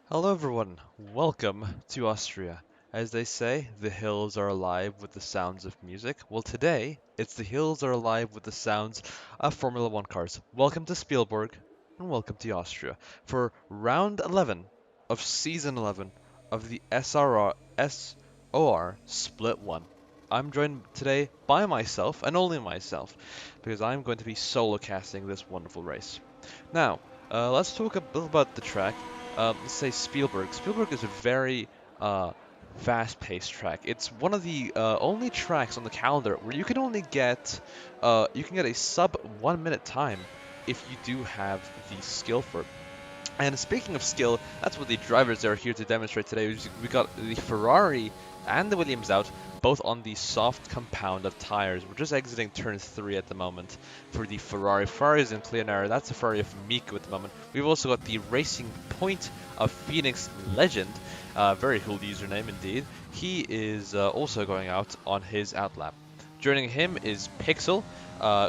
Hello everyone, welcome to Austria. As they say, the hills are alive with the sounds of music. Well, today, it's the hills are alive with the sounds of Formula One cars. Welcome to Spielberg, and welcome to Austria for round 11 of season 11 of the SOR Split 1. I'm joined today by myself, and only myself, because I'm going to be solo casting this wonderful race. Now, let's talk a little about the track. Let's say Spielberg. Spielberg is a very fast-paced track. It's one of the only tracks on the calendar where you can get a sub 1 minute time if you do have the skill for it. And speaking of skill, that's what the drivers are here to demonstrate today. We got the Ferrari and the Williams out, both on the soft compound of tires. We're just exiting turn 3 at the moment for the Ferrari. Ferrari is in clean air. That's the Ferrari of Miko at the moment. We've also got the Racing Point of Phoenix Legend. Very cool username indeed. He is also going out on his outlap. Joining him is Pixel.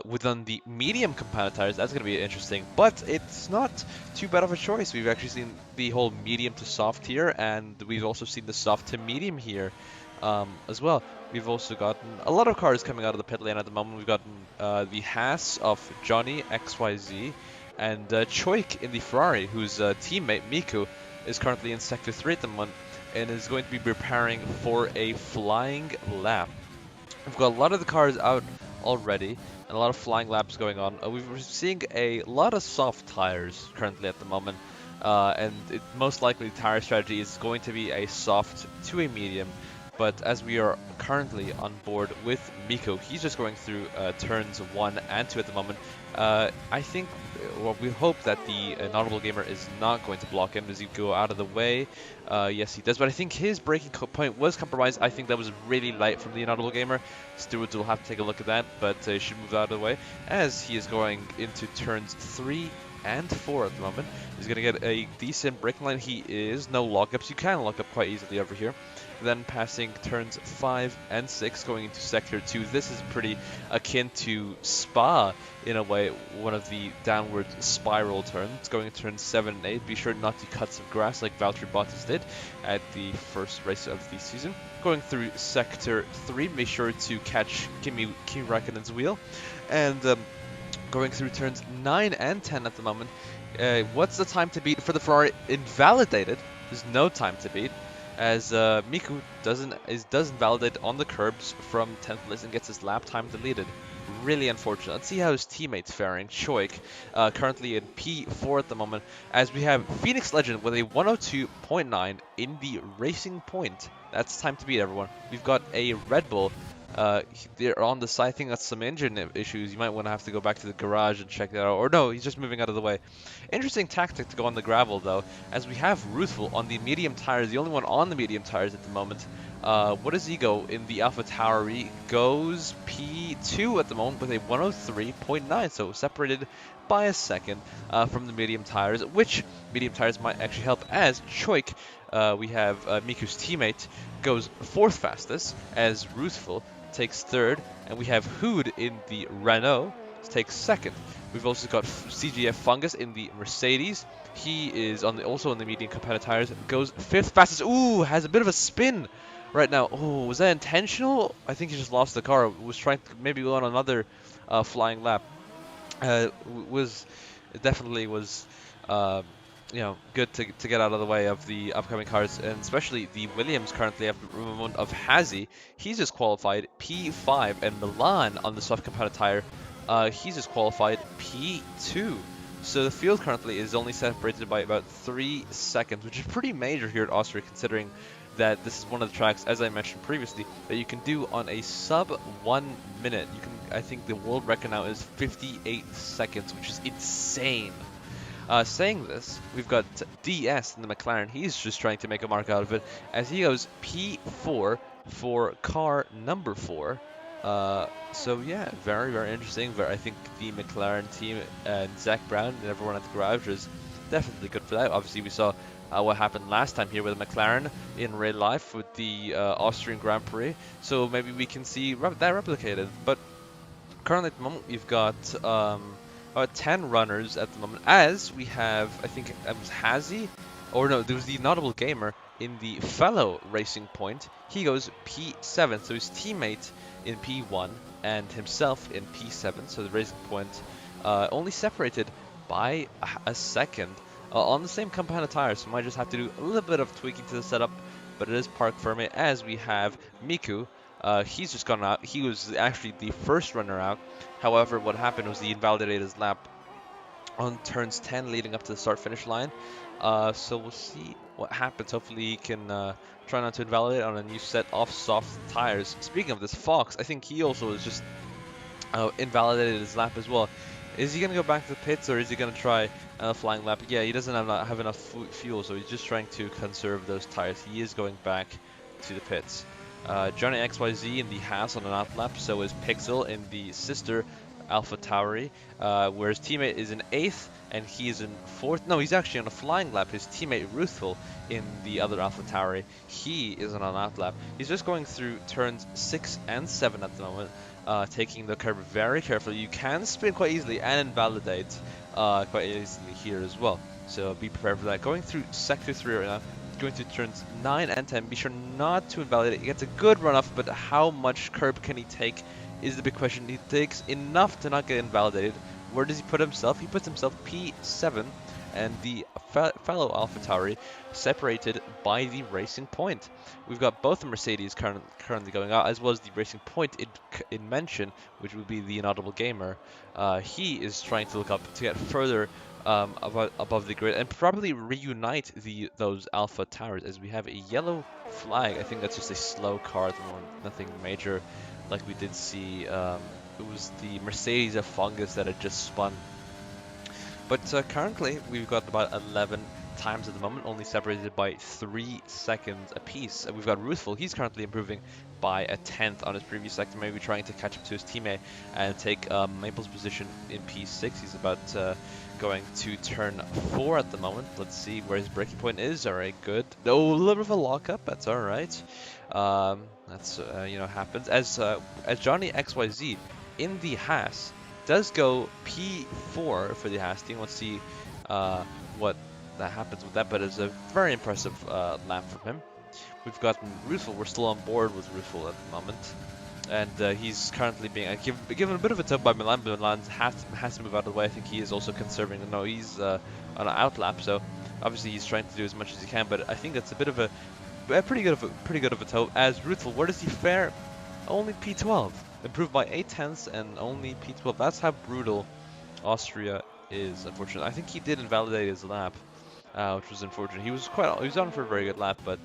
Within the medium compound tires, that's going to be interesting, but it's not too bad of a choice. We've actually seen the whole medium to soft here, and we've also seen the soft to medium here as well. We've also gotten a lot of cars coming out of the pit lane at the moment. We've gotten the Haas of Johnny XYZ and Choik in the Ferrari, whose teammate Miku is currently in Sector 3 at the moment and is going to be preparing for a flying lap. We've got a lot of the cars out already, and a lot of flying laps going on. We're seeing a lot of soft tires currently at the moment, and most likely the tire strategy is going to be a soft to a medium. But as we are currently on board with Miko, he's just going through turns 1 and 2 at the moment. I think, well, we hope that the Inaudible Gamer is not going to block him. Does he go out of the way? Yes, he does. But I think his braking point was compromised. I think that was really light from the Inaudible Gamer. Stewards will have to take a look at that, but he should move out of the way as he is going into turns 3 and 4 at the moment. He's going to get a decent braking line. He is no lockups. You can lock up quite easily over here. Then passing turns 5 and 6, going into Sector 2. This is pretty akin to Spa, in a way, one of the downward spiral turns. Going into turns 7 and 8, be sure not to cut some grass like Valtteri Bottas did at the first race of the season. Going through Sector 3, be sure to catch Kimi Raikkonen's wheel. And going through turns 9 and 10 at the moment. What's the time to beat for the Ferrari? Invalidated. There's no time to beat, as Miku doesn't validate on the curbs from 10th place and gets his lap time deleted. Really unfortunate. Let's see how his teammates faring. Choik, currently in P4 at the moment, as we have Phoenix Legend with a 102.9 in the Racing Point. That's time to beat, everyone. We've got a Red Bull. They're on the side. I think that's some engine issues. You might want to have to go back to the garage and check that out. Or no, he's just moving out of the way. Interesting tactic to go on the gravel, though, as we have Ruthful on the medium tires, the only one on the medium tires at the moment. What does he go in the Alpha Tower? He goes P2 at the moment with a 103.9, so separated by a second from the medium tires, which medium tires might actually help, as Choik, we have Miku's teammate, goes 4th fastest, as Ruthful takes 3rd, and we have Hood in the Renault takes 2nd. We've also got CGF Fungus in the Mercedes. He is also on the medium compounded tires, goes 5th fastest. Ooh, has a bit of a spin right now. Oh, was that intentional? I think he just lost the car. Was trying to maybe go on another flying lap. Definitely was good to get out of the way of the upcoming cars, and especially the Williams currently have the moment of Hazy. He's just qualified P5, and Milan on the soft compounded tire, he's just qualified P2. So the field currently is only separated by about 3 seconds, which is pretty major here at Austria, considering that this is one of the tracks, as I mentioned previously, that you can do on a sub 1 minute. I think the world record now is 58 seconds, which is insane. Saying this, we've got DS in the McLaren. He's just trying to make a mark out of it as he goes P4 for car number 4. So yeah, very, very interesting. I think the McLaren team and Zach Brown and everyone at the garage is definitely good for that. Obviously, we saw what happened last time here with McLaren in real life with the Austrian Grand Prix. So maybe we can see that replicated. But currently at the moment, we've got about 10 runners at the moment, as we have, I think it was Hazy or no, there was the notable gamer in the fellow racing point. He goes P7, so his teammate in P1 and himself in P7. So the racing point only separated by a second on the same compound of tires. So might just have to do a little bit of tweaking to the setup, but it is park firmly as we have Miku. He's just gone out. He was actually the first runner out. However, what happened was he invalidated his lap on turns 10 leading up to the start finish line. So we'll see what happens. Hopefully he can try not to invalidate on a new set of soft tires. Speaking of this, Fox, I think he also is just invalidated his lap as well. Is he going to go back to the pits or is he going to try a flying lap? Yeah, he doesn't have enough fuel, so he's just trying to conserve those tires. He is going back to the pits. Johnny XYZ in the Haas on an out lap, so is Pixel in the sister Alpha Tauri, where his teammate is in 8th and he is in 4th. No, he's actually on a flying lap. His teammate Ruthful in the other Alpha Tauri, he is on an out lap. He's just going through turns 6 and 7 at the moment, taking the curve very carefully. You can spin quite easily and invalidate quite easily here as well. So be prepared for that. Going through Sector 3 right now, going through turns 9 and 10. Be sure not to invalidate. He gets a good run off, but how much curb can he take is the big question. He takes enough to not get invalidated. Where does he put himself? He puts himself P7, and the fellow AlphaTauri separated by the racing point. We've got both the Mercedes currently going out, as well as the racing point in mention, which would be the inaudible gamer. He is trying to look up to get further above the grid and probably reunite those Alpha Towers, as we have a yellow flag. I think that's just a slow car at the moment, nothing major like we did see. It was the Mercedes of Fungus that had just spun. But currently, we've got about 11 times at the moment, only separated by 3 seconds apiece. We've got Ruthful. He's currently improving by a 10th on his previous sector, maybe trying to catch up to his teammate and take Maple's position in P6. He's about going to turn 4 at the moment. Let's see where his braking point is. All right, good. No, a little bit of a lockup. That's all right. That's happens. As Johnny XYZ in the Haas does go P4 for the Haas team. Let's see what that happens with that, but it's a very impressive lap from him. We've gotten Ruthful. We're still on board with Ruthful at the moment, and he's currently being given a bit of a tug by Milan, but Milan has to move out of the way. I think he is also conserving. No, he's on an out lap, so obviously he's trying to do as much as he can, but I think that's a bit of a pretty good of a tow. As Ruthful, where does he fare? Only P12. Improved by 8 tenths and only P12. That's how brutal Austria is, unfortunately. I think he did invalidate his lap, which was unfortunate. He was on for a very good lap, but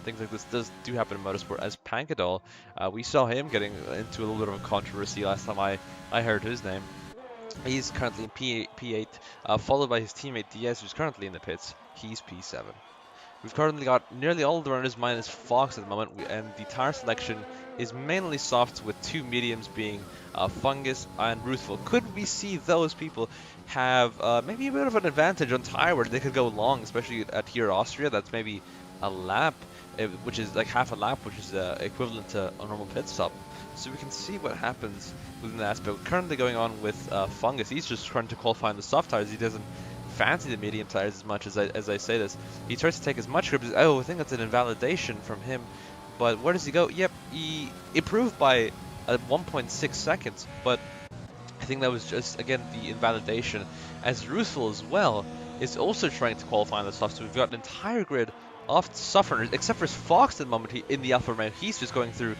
things like this do happen in motorsport. As Pankadol, we saw him getting into a little bit of a controversy last time I heard his name. He's currently in P8, followed by his teammate Diaz, who's currently in the pits. He's P7. We've currently got nearly all the runners minus Fox at the moment, and the tire selection is mainly soft, with 2 mediums being Fungus and Ruthful. Could we see those people have maybe a bit of an advantage on tire where they could go long, especially at here Austria? That's maybe a lap, which is like half a lap, which is equivalent to a normal pit stop. So we can see what happens within that aspect. Currently going on with Fungus, he's just trying to qualify on the soft tires. He doesn't fancy the medium tires as much as I say this. He tries to take as much grip as, I think that's an invalidation from him. But where does he go? Yep, he improved by 1.6 seconds, but I think that was just, again, the invalidation. As Ruthful as well is also trying to qualify on the soft, so we've got an entire grid of soft runners, except for Fox at the moment in the alpha round. He's just going through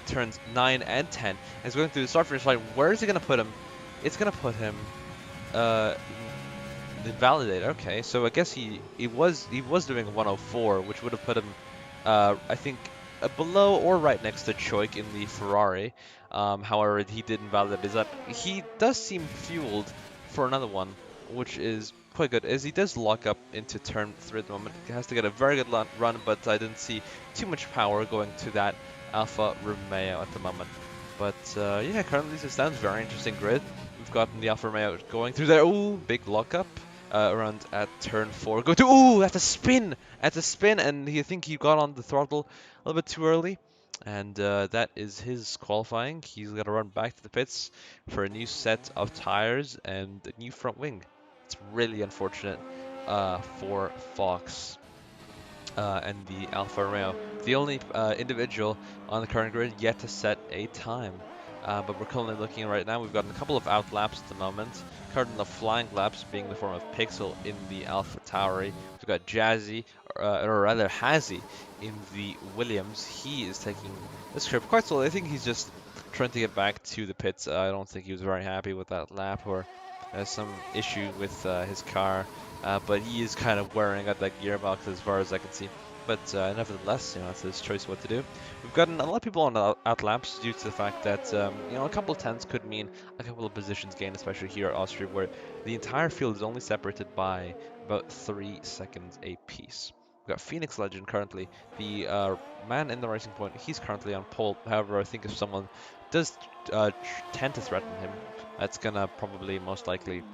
turns 9 and 10, and he's going through the start finish line. Where is he going to put him? It's going to put him invalidate. Okay, so I guess he was doing a 104, which would have put him, I think, below or right next to Choik in the Ferrari. However, he did invalidate his lap. He does seem fueled for another one, which is quite good, as he does lock up into turn 3 at the moment. He has to get a very good run, but I didn't see too much power going to that Alfa Romeo at the moment. But yeah, currently this stands very interesting grid. We've gotten the Alfa Romeo going through there. Ooh, big lockup. Around at turn 4. Go to, ooh, at the spin, and I think he got on the throttle a little bit too early, and that is his qualifying. He's got to run back to the pits for a new set of tires and a new front wing. It's really unfortunate for Fox and the Alfa Romeo. The only individual on the current grid yet to set a time. But we're currently looking right now. We've gotten a couple of out laps at the moment. Currently the flying laps being the form of Pixel in the Alpha Tauri. We've got Jazzy, or rather Hazy, in the Williams. He is taking this curve quite slowly. I think he's just trying to get back to the pits. I don't think he was very happy with that lap, or some issue with his car. But he is kind of wearing out that gearbox as far as I can see. But nevertheless, it's his choice what to do. We've gotten a lot of people on out laps due to the fact that a couple of tenths could mean a couple of positions gained, especially here at Austria, where the entire field is only separated by about 3 seconds apiece. We've got Phoenix Legend currently, the man in the racing point. He's currently on pole. However, I think if someone does tend to threaten him, that's gonna probably most likely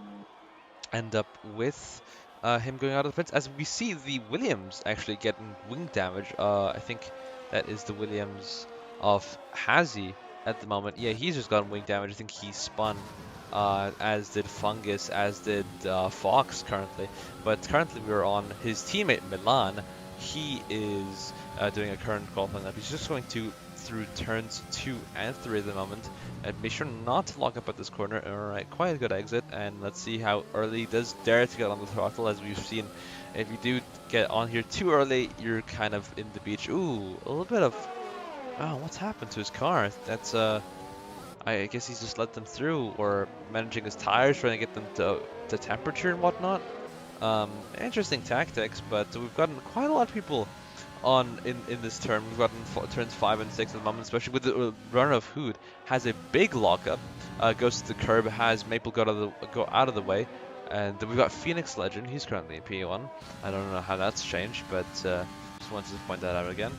end up with him going out of the pits. As we see the Williams actually getting wing damage. I think that is the Williams of Hazy at the moment. Yeah, he's just gotten wing damage. I think he spun, as did Fungus, as did Fox currently. But currently we're on his teammate Milan. He is doing a current qualifying lap. He's just going through turns 2 and 3 at the moment. And be sure not to lock up at this corner. Alright, quite a good exit. And let's see how early he does dare to get on the throttle. As we've seen, if you do get on here too early, you're kind of in the beach. Ooh, a little bit of... Oh, what's happened to his car? That's, I guess he's just let them through, or managing his tires, trying to get them to temperature and whatnot. Interesting tactics, but we've gotten quite a lot of people on in this turn. We've gotten turns 5 and 6 at the moment, especially with the runner of Hood. Has a big lockup, goes to the curb, has Maple go out of the way, and then we've got Phoenix Legend. He's currently in P1. I don't know how that's changed, but just wanted to point that out again.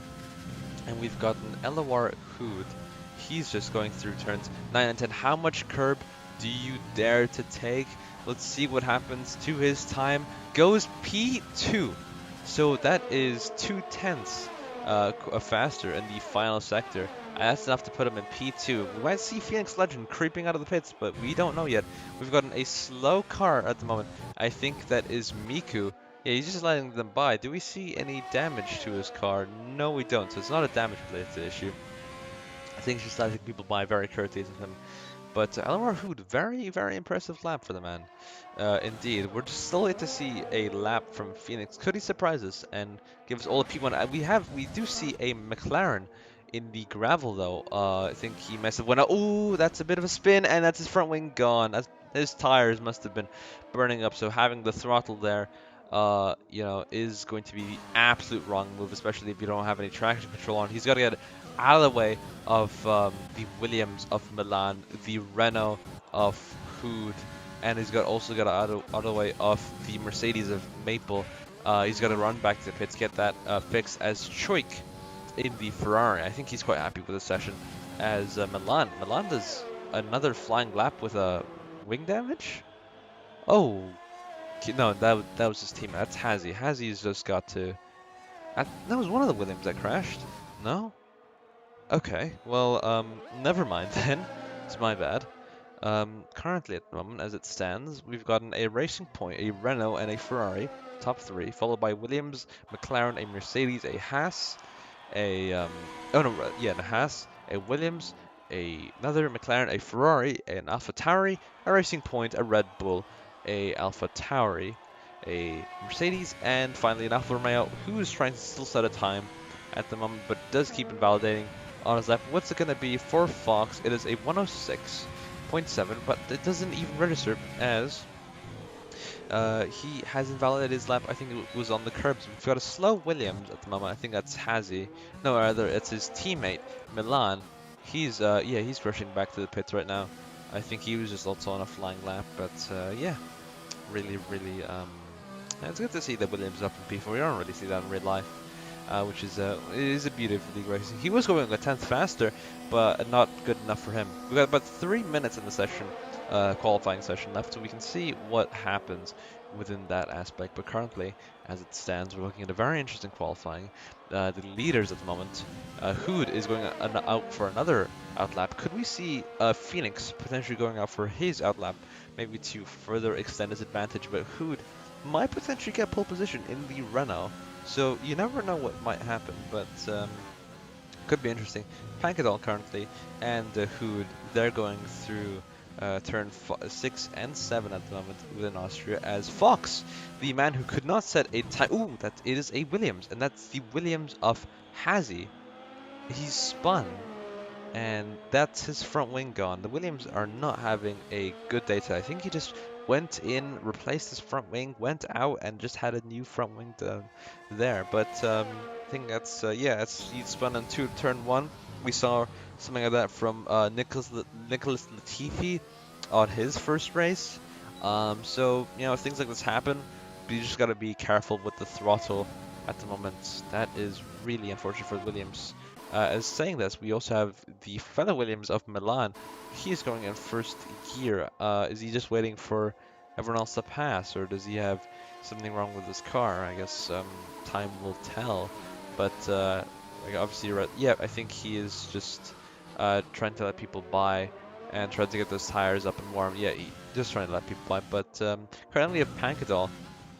And we've gotten SOR Hood. He's just going through turns 9 and 10. How much curb do you dare to take? Let's see what happens to his time. Goes P2. So that is 0.2 faster in the final sector. That's enough to put him in P2. We might see Phoenix Legend creeping out of the pits, but we don't know yet. We've gotten a slow car at the moment. I think that is Miku. Yeah, he's just letting them by. Do we see any damage to his car? No, we don't. So it's not a damage-related issue. I think he's just letting people by, very courteous of him. But SOR Hood, very, very impressive lap for the man. Indeed, we're just still yet to see a lap from Phoenix. Could he surprise us and give us all a P1? We do see a McLaren in the gravel though. I think he messed up one. Oh, that's a bit of a spin, and that's his front wing gone. His tires must have been burning up. So having the throttle there, is going to be the absolute wrong move, especially if you don't have any traction control on. He's got to get out of the way of the Williams of Milan, the Renault of Hood, and he's also got out of the way of the Mercedes of Maple. He's got to run back to the pits, get that fixed as Choik in the Ferrari. I think he's quite happy with the session as Milan. Milan does another flying lap with a wing damage? Oh, no, that was his team. That's Hazy. Hazy's just got to... That was one of the Williams that crashed. No? Okay, well, never mind then. It's my bad. Currently at the moment, as it stands, we've gotten a Racing Point, a Renault, and a Ferrari, top 3, followed by Williams, McLaren, a Mercedes, a Haas, a Haas, a Williams, another McLaren, a Ferrari, an Alpha Tauri, a Racing Point, a Red Bull, a Alpha Tauri, a Mercedes, and finally an Alfa Romeo, who is trying to still set a time at the moment, but does keep invalidating on his lap. What's it going to be for Fox? It is a 106.7, but it doesn't even register as he has invalidated his lap. I think it was on the curbs. We've got a slow Williams at the moment. I think that's Hazy. No, rather it's his teammate Milan. He's rushing back to the pits right now. I think he was just also on a flying lap, but really, it's good to see that Williams up in P4. We don't really see that in real life. Which is it is a beauty of league racing. He was going a tenth faster, but not good enough for him. We've got about 3 minutes in the session, qualifying session left, so we can see what happens within that aspect. But currently, as it stands, we're looking at a very interesting qualifying. The leaders at the moment, Hood is going out for another outlap. Could we see Phoenix potentially going out for his outlap, maybe to further extend his advantage? But Hood might potentially get pole position in the Renault. So you never know what might happen, but could be interesting. Pankadol currently and Hood, they're going through turn 6 and 7 at the moment within Austria as Fox, the man who could not set a time. Ooh, that it is a Williams, and that's the Williams of Hazy. He's spun, and that's his front wing gone. The Williams are not having a good day today. I think he just went in, replaced his front wing, went out, and just had a new front wing done there. But I think that's yeah, it's he spun into turn one. We saw something like that from Nicholas Latifi on his first race. So you know things like this happen, but you just got to be careful with the throttle at the moment. That is really unfortunate for the Williams. As saying this, we also have the fellow Williams of Milan. He's going in first gear. Is he just waiting for everyone else to pass, or does he have something wrong with his car? I guess time will tell. But like obviously, yeah, I think he is just trying to let people by and trying to get those tires up and warm. Yeah, just trying to let people by. But currently, we have Pankadol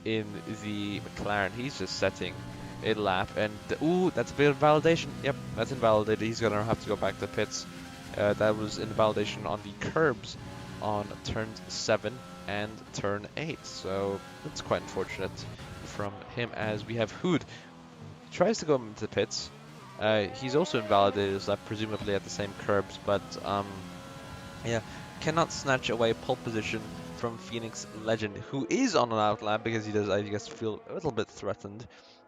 in the McLaren. He's just setting a lap, and ooh, that's a bit of validation. Yep, that's invalidated. He's gonna have to go back to pits. That was invalidation on the curbs on turn 7 and turn 8. So that's quite unfortunate from him. As we have Hood tries to go into the pits. He's also invalidated his lap, presumably at the same curbs, but yeah, cannot snatch away pole position from Phoenix Legend, who is on an outlap because he does, I guess, feel a little bit threatened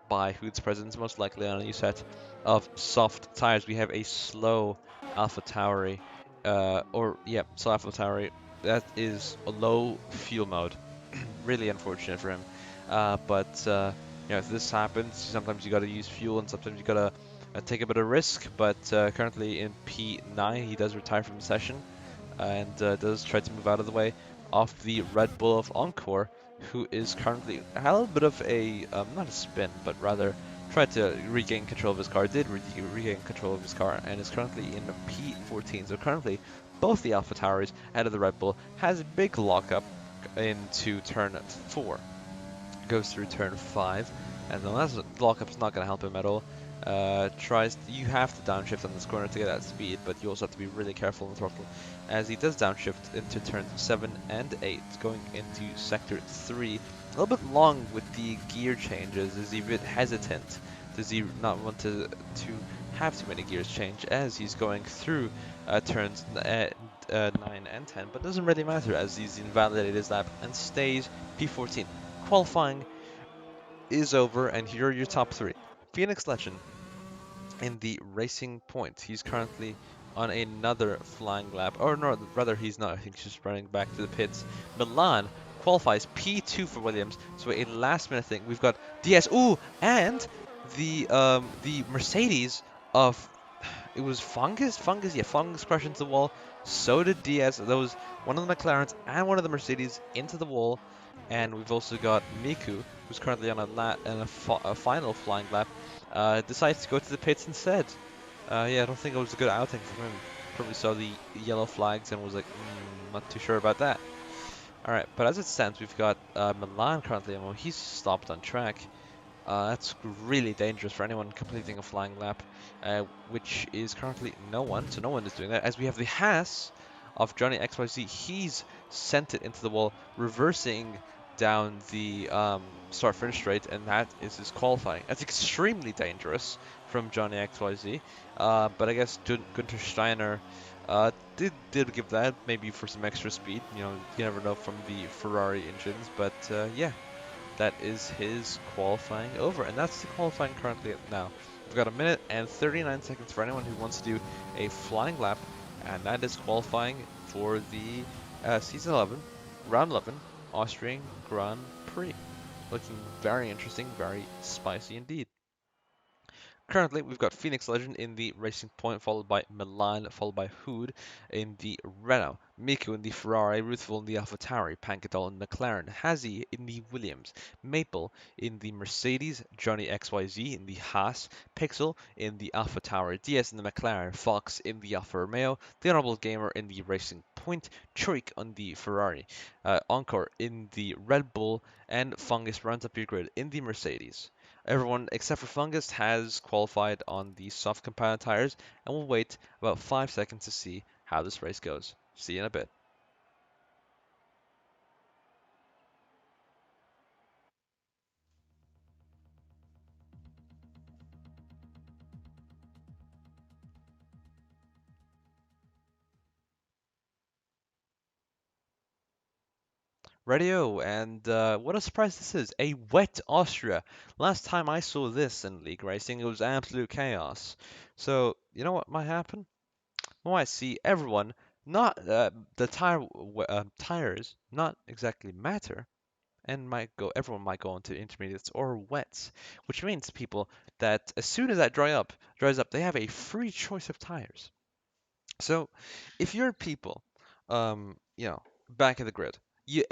by Hood's presence, most likely on a new set of soft tires. We have a slow Alpha Tauri, slow Alpha Tauri. That is a low fuel mode. Really unfortunate for him. But you know, if this happens, sometimes you got to use fuel, and sometimes you got to take a bit of risk. But currently in P9, he does retire from the session and does try to move out of the way of the Red Bull of Encore, who is currently had a little bit of a not a spin, but rather tried to regain control of his car. Did regain control of his car and is currently in P14. So currently, both the Alpha Tauris ahead of the Red Bull has a big lockup into turn 4. Goes through turn 5, and the last lockup's not going to help him at all. You have to downshift on this corner to get that speed, but you also have to be really careful on the throttle, as he does downshift into turns 7 and 8, going into sector 3. A little bit long with the gear changes. Is he a bit hesitant? Does he not want to have too many gears change as he's going through turns 9 and 10, but doesn't really matter as he's invalidated his lap and stays P14. Qualifying is over, and here are your top 3. Phoenix Legend in the Racing Point. He's currently on another flying lap, or no, rather he's not. I think he's just running back to the pits. Milan qualifies P2 for Williams, so a last-minute thing. We've got DS. Ooh, and the Mercedes of it was Fungus crashed into the wall. So did DS. There was one of the McLarens and one of the Mercedes into the wall. And we've also got Miku, who's currently on a final flying lap, decides to go to the pits instead. Yeah, I don't think it was a good outing for him. Probably saw the yellow flags and was like, not too sure about that. Alright, but as it stands, we've got Milan currently, and he's stopped on track. That's really dangerous for anyone completing a flying lap, which is currently no one, so no one is doing that. As we have the Haas of Johnny XYZ, he's sent it into the wall, reversing down the start-finish straight, and that is his qualifying. That's extremely dangerous from Johnny XYZ, but I guess Günther Steiner did give that, maybe for some extra speed. You know, you never know from the Ferrari engines, but yeah. That is his qualifying over, and that's the qualifying currently now. We've got a minute and 39 seconds for anyone who wants to do a flying lap, and that is qualifying for the season 11, round 11 Austrian Grand Prix. Looking very interesting, very spicy indeed. Currently, we've got Phoenix Legend in the Racing Point, followed by Milan, followed by Hood in the Renault, Miku in the Ferrari, Ruthful in the AlphaTauri, Pankadol in the McLaren, Hazy in the Williams, Maple in the Mercedes, Johnny XYZ in the Haas, Pixel in the AlphaTauri, DS in the McLaren, Fox in the Alfa Romeo, the Honorable Gamer in the Racing point, Choik on the Ferrari, Encore in the Red Bull, and Fungus rounds up your grid in the Mercedes. Everyone except for Fungus has qualified on the soft compound tires, and we'll wait about 5 seconds to see how this race goes. See you in a bit. Radio, and what a surprise this is. A wet Austria. Last time I saw this in league racing, it was absolute chaos. So, you know what might happen? We might see everyone, not the tires, not exactly matter, and everyone might go into intermediates or wets, which means people that as soon as that dries up, they have a free choice of tires. So, if you're people, back in the grid, you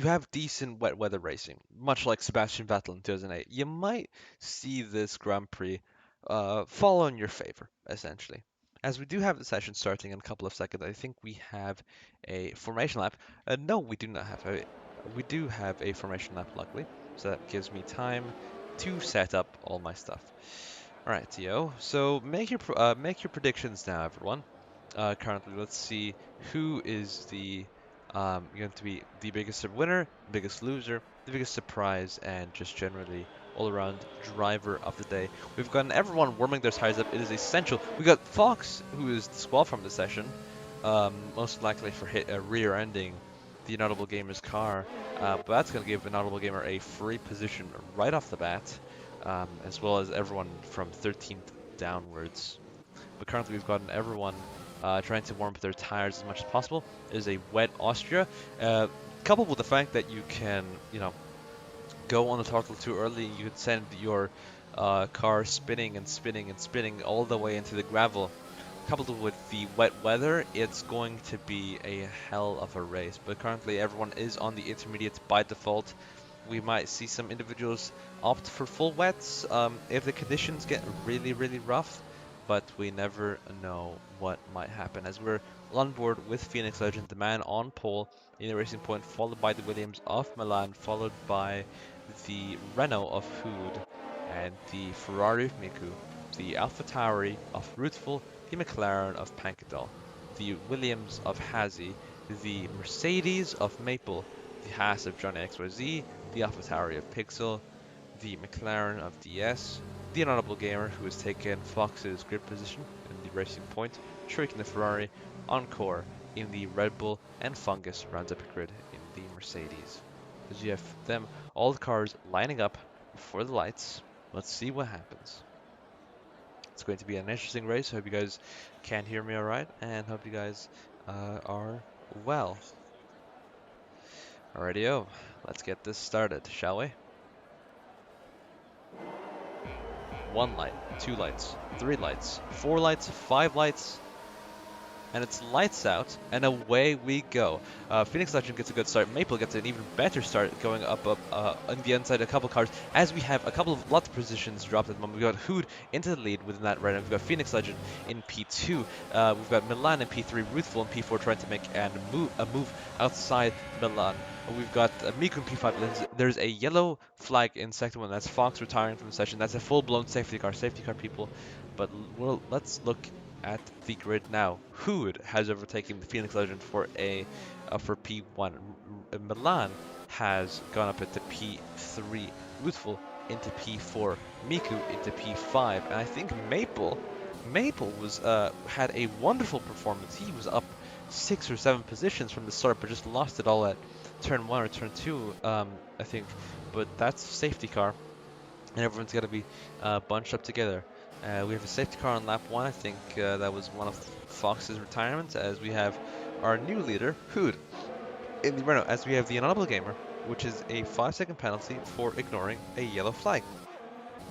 have decent wet weather racing, much like Sebastian Vettel in 2008, you might see this Grand Prix fall in your favor, essentially. As we do have the session starting in a couple of seconds, I think we have a formation lap. No, we do not have a. We do have a formation lap, luckily, so that gives me time to set up all my stuff. All right, Tio. So make your predictions now, everyone. Currently, let's see who is the going to be the biggest winner, biggest loser, the biggest surprise, and just generally all-around driver of the day. We've gotten everyone warming their tires up. It is essential. We got Fox, who is disqualified from the session, most likely for rear-ending the Inaudible Gamer's car. But that's going to give Inaudible Gamer a free position right off the bat, as well as everyone from 13th downwards. But currently we've gotten everyone trying to warm up their tires as much as possible. It is a wet Austria, coupled with the fact that you can, go on the throttle too early. You could send your car spinning and spinning and spinning all the way into the gravel. Coupled with the wet weather, it's going to be a hell of a race. But currently everyone is on the intermediates by default. We might see some individuals opt for full wets if the conditions get really, really rough, but we never know what might happen. As we're on board with Phoenix Legend, the man on pole in the Racing Point, followed by the Williams of Milan, followed by the Renault of Hood, and the Ferrari of Miku, the AlphaTauri of Ruthful, the McLaren of Pankadal, the Williams of Hazy, the Mercedes of Maple, the Haas of Johnny XYZ, the AlphaTauri of Pixel, the McLaren of DS, the Inaudible Gamer, who has taken Fox's grid position in the Racing Point, Trick in the Ferrari, Encore in the Red Bull, and Fungus rounds up a grid in the Mercedes. As you have them, all the cars lining up for the lights. Let's see what happens. It's going to be an interesting race. Hope you guys can hear me all right, and hope you guys are well. Alrighty-o, let's get this started, shall we? 1 light, 2 lights, 3 lights, 4 lights, 5 lights, and it's lights out, and away we go. Phoenix Legend gets a good start. Maple gets an even better start, going up on the inside a couple cars, as we have a couple of lots of positions dropped at the moment. We've got Hood into the lead within that right now. We've got Phoenix Legend in P2. We've got Milan in P3, Ruthful in P4 trying to make a move outside Milan. We've got Miku in P5. There's a yellow flag in sector 1. That's Fox retiring from the session. That's a full-blown safety car people. But let's look at the grid now. Hood has overtaken the Phoenix Legend for P1. Milan has gone up into P3. Ruthful into P4. Miku into P5. And I think Maple was had a wonderful performance. He was up 6 or 7 positions from the start, but just lost it all at turn 1 or turn 2, I think. But that's safety car, and everyone's got to be bunched up together. We have a safety car on lap 1. I think that was one of Fox's retirements, as we have our new leader, Hood, in the Renault, as we have the Inaudible Gamer, which is a 5-second penalty for ignoring a yellow flag.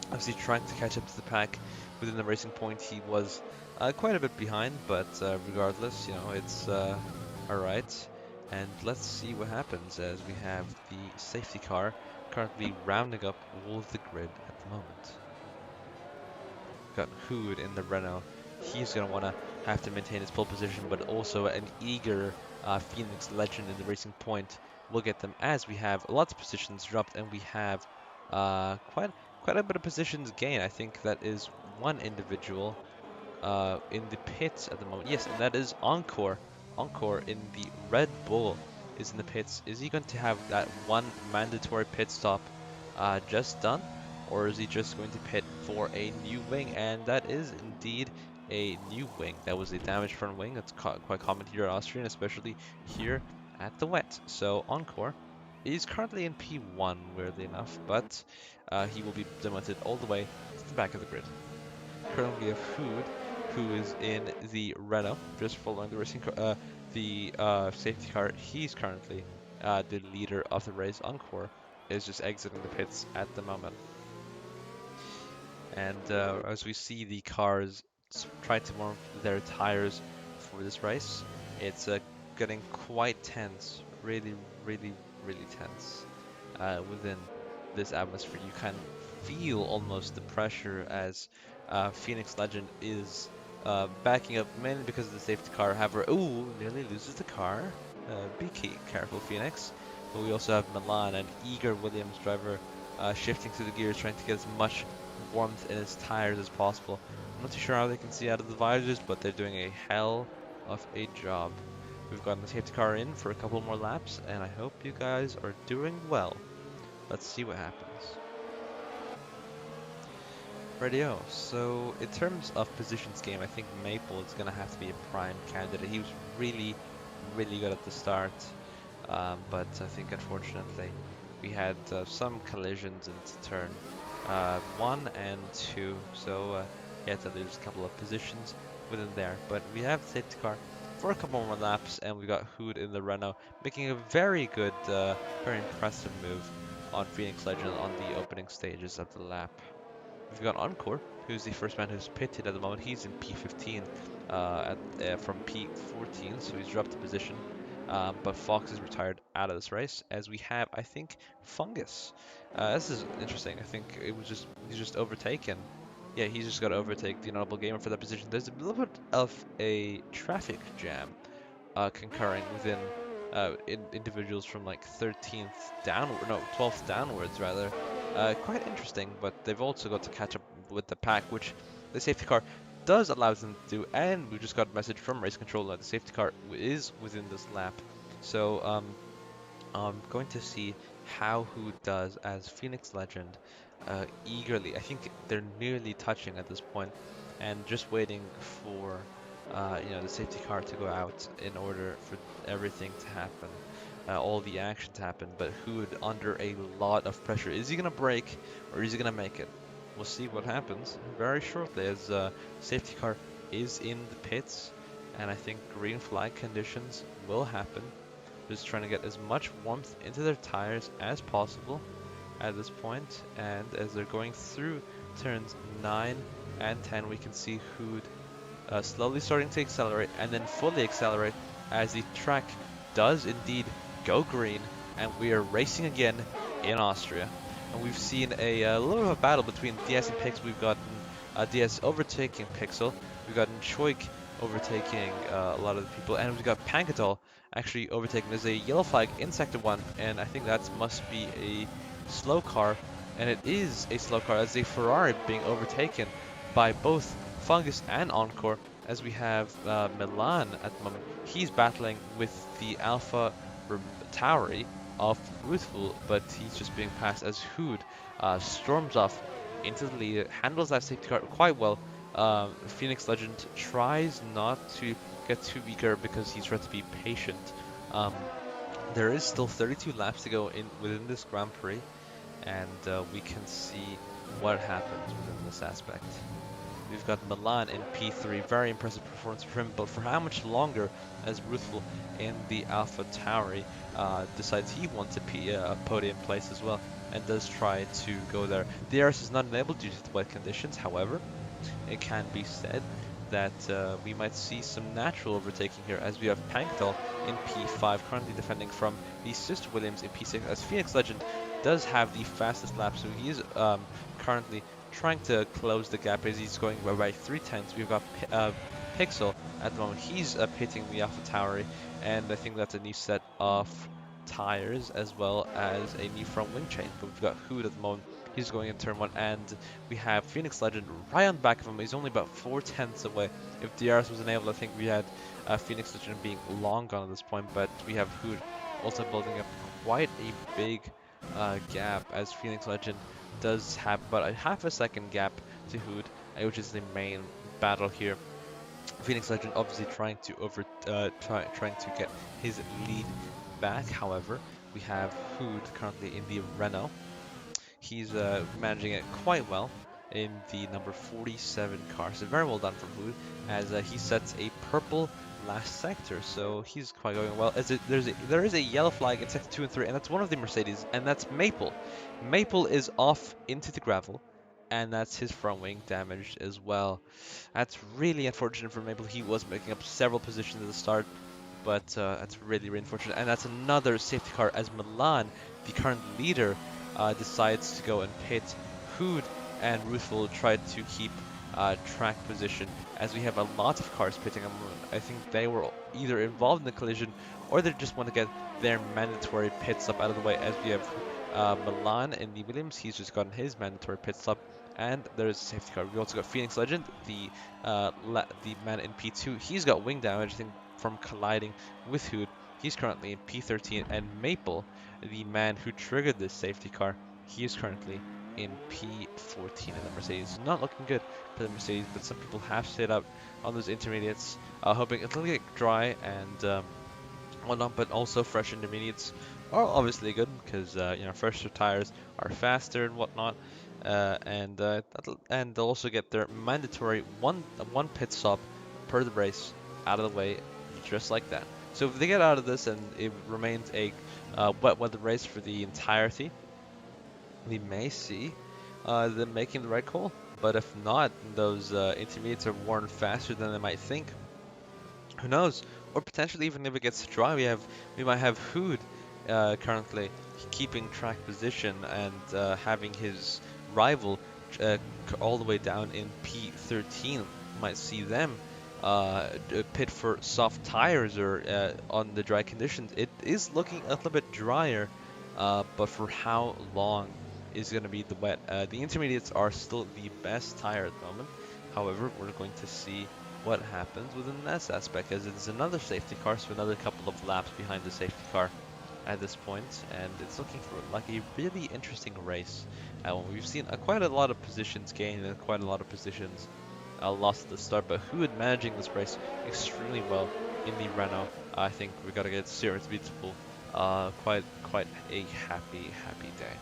Obviously trying to catch up to the pack within the Racing Point. He was quite a bit behind, but regardless, it's alright. And let's see what happens as we have the safety car currently rounding up all of the grid at the moment. Got Hood in the Renault. He's going to want to have to maintain his pole position, but also an eager Phoenix Legend in the racing point will get them, as we have lots of positions dropped and we have quite a bit of positions gained. I think that is one individual in the pits at the moment. Yes, and that is Encore. Encore in the Red Bull is in the pits. Is he going to have that one mandatory pit stop just done? Or is he just going to pit for a new wing? And that is indeed a new wing. That was a damaged front wing. That's quite common here at Austrian, especially here at the wet. So Encore is currently in P1, weirdly enough, but he will be demoted all the way to the back of the grid. Currently we have Hood, who is in the Renault, just following the racing car, safety car. He's currently the leader of the race. Encore is just exiting the pits at the moment. And as we see the cars try to warm their tires for this race, it's getting quite tense, really, really, really tense within this atmosphere. You can feel almost the pressure as Phoenix Legend is backing up, mainly because of the safety car. However, ooh, nearly loses the car. Be careful, Phoenix. But we also have Milan, an eager Williams driver, shifting through the gears, trying to get as much warmth in his tires as possible. I'm not too sure how they can see out of the visors, but they're doing a hell of a job. We've gotten the safety car in for a couple more laps, and I hope you guys are doing well. Let's see what happens. Radio. So in terms of positions game, I think Maple is going to have to be a prime candidate. He was really, really good at the start, but I think unfortunately we had some collisions into turn 1 and 2, so he had to lose a couple of positions within there. But we have the safety car for a couple more laps, and we got Hood in the Renault, making a very good, very impressive move on Phoenix Legend on the opening stages of the lap. We've got Encore, who's the first man who's pitted at the moment. He's in P15 from P14, so he's dropped a position. But Fox is retired out of this race, as we have, I think, Fungus. This is interesting. I think he's just overtaken. Yeah, he's just got to overtake the Honorable Gamer for that position. There's a little bit of a traffic jam concurring within individuals from like 13th downward, no, 12th downwards rather. Quite interesting, but they've also got to catch up with the pack, which the safety car does allow them to do. And we just got a message from race control that the safety car is within this lap. So I'm going to see how Who does as Phoenix Legend eagerly. I think they're nearly touching at this point, and just waiting for the safety car to go out in order for everything to happen, all the action to happen. But Hood under a lot of pressure. Is he gonna break or is he gonna make it? We'll see what happens very shortly, as safety car is in the pits, and I think green flag conditions will happen. Just trying to get as much warmth into their tires as possible at this point, and as they're going through turns 9 and 10, we can see Hood slowly starting to accelerate and then fully accelerate as the track does indeed go green, and we are racing again in Austria. And we've seen a little bit of a battle between DS and Pix. We've gotten DS overtaking Pixel, we've gotten Choik overtaking a lot of the people, and we've got Pankadol actually overtaken. There's a yellow flag in Sector 1, and I think that must be a slow car, and it is a slow car, as a Ferrari being overtaken by both Fungus and Encore, as we have Milan at the moment. He's battling with the Alpha Tauri of Ruthful, but he's just being passed as Hood storms off into the lead, handles that safety car quite well. Phoenix Legend tries not to get too eager because he's trying to be patient. There is still 32 laps to go within this Grand Prix, and we can see what happens within this aspect. We've got Milan in P3, very impressive performance from him, but for how much longer, as Ruthful in the Alpha Tauri decides he wants a podium place as well, and does try to go there. The DRS is not enabled due to the wet conditions. However, it can be said that we might see some natural overtaking here, as we have Pankdal in P5, currently defending from the Sister Williams in P6, as Phoenix Legend does have the fastest lap, so he is currently trying to close the gap as he's going by 3/10. We've got Pixel at the moment. He's pitting the AlphaTauri, and I think that's a new set of tires as well as a new front wing chain. But we've got Hood at the moment. He's going in turn 1, and we have Phoenix Legend right on the back of him. He's only about 4/10 away. If DRS was enabled, I think we had Phoenix Legend being long gone at this point, but we have Hood also building up quite a big gap, as Phoenix Legend does have about a half a second gap to Hood, which is the main battle here. Phoenix Legend obviously trying to trying to get his lead back. However, we have Hood currently in the Renault. He's managing it quite well in the number 47 car. So very well done from Hood, as he sets a purple last sector. So he's quite going well. There is a yellow flag in sector 2 and 3, and that's one of the Mercedes, and that's Maple. Maple is off into the gravel, and that's his front wing damaged as well. That's really unfortunate for Maple. He was making up several positions at the start, but that's really, really unfortunate. And that's another safety car, as Milan, the current leader, decides to go and pit Hood, and Ruthful tried to keep track position, as we have a lot of cars pitting. I think they were either involved in the collision, or they just want to get their mandatory pit stop out of the way, as we have Milan in the Williams. He's just gotten his mandatory pit stop, and there's a safety car. We also got Phoenix Legend, the man in P2. He's got wing damage, I think, from colliding with Hood. He's currently in P13, and Maple, the man who triggered this safety car, he is currently in P14 in the Mercedes. Not looking good for the Mercedes, but some people have stayed up on those intermediates, hoping it'll get dry and whatnot, but also fresh intermediates are obviously good, because you know, fresher tires are faster and whatnot, and they'll also get their mandatory one pit stop per the race out of the way, just like that. So if they get out of this and it remains a wet weather race for the entirety, we may see them making the right call. But if not, those intermediates are worn faster than they might think. Who knows? Or potentially, even if it gets dry, we might have Hood currently keeping track position and having his rival all the way down in P13. We might see them pit for soft tires or on the dry conditions. It is looking a little bit drier, but for how long is going to be the wet? The intermediates are still the best tire at the moment. However, we're going to see what happens within this aspect, as it's another safety car, so another couple of laps behind the safety car at this point, and it's looking for like a really interesting race. We've seen quite a lot of positions gained and quite a lot of positions lost at the start, but Hood managing this race extremely well in the Renault. I think we got to get serious beautiful. Quite a happy day.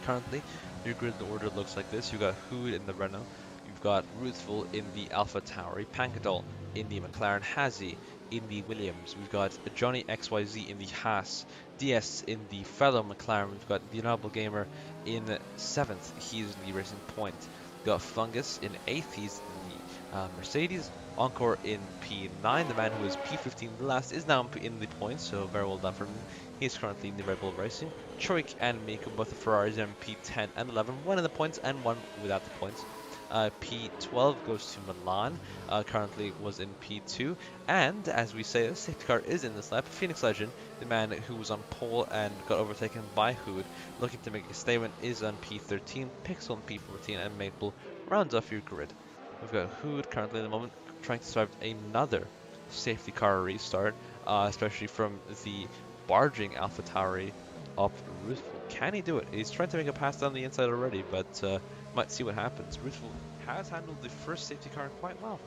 Currently, your grid order looks like this. You got Hood in the Renault. You've got Ruthful in the AlphaTauri, Pankadol in the McLaren, Hazy in the Williams. We've got Johnny XYZ in the Haas, DS in the fellow McLaren. We've got the Noble Gamer in 7th. He's in the Racing Point. We've got Fungus in 8th. He's in the Mercedes. Encore in P9. The man who was P15 the last is now in the points, so very well done for him. He's currently in the Red Bull Racing. Choik and Miko, both the Ferraris, in P10 and 11. One in the points and one without the points. P12 goes to Milan, currently was in P2, and as we say, the safety car is in this lap. Phoenix Legend, the man who was on pole and got overtaken by Hood, looking to make a statement, is on P13, Pixel on P14, and Maple rounds off your grid. We've got Hood currently at the moment trying to start another safety car restart, especially from the barging AlphaTauri up Ruthful. Can he do it? He's trying to make a pass down the inside already, but might see what happens. Ruthful has handled the first safety car quite well.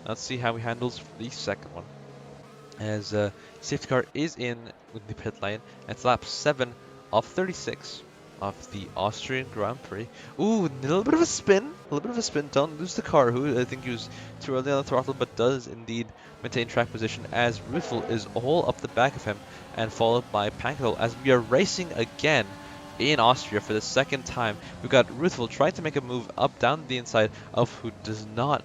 Let's see how he handles the second one. As safety car is in with the pit lane. It's lap 7 of 36 of the Austrian Grand Prix. Ooh, a little bit of a spin. A little bit of a spin. Don't lose the car, who I think he was too early on the throttle, but does indeed maintain track position, as Ruthful is all up the back of him, and followed by Pankadol, as we are racing again in Austria for the second time. We've got Ruthful trying to make a move up down the inside of who does not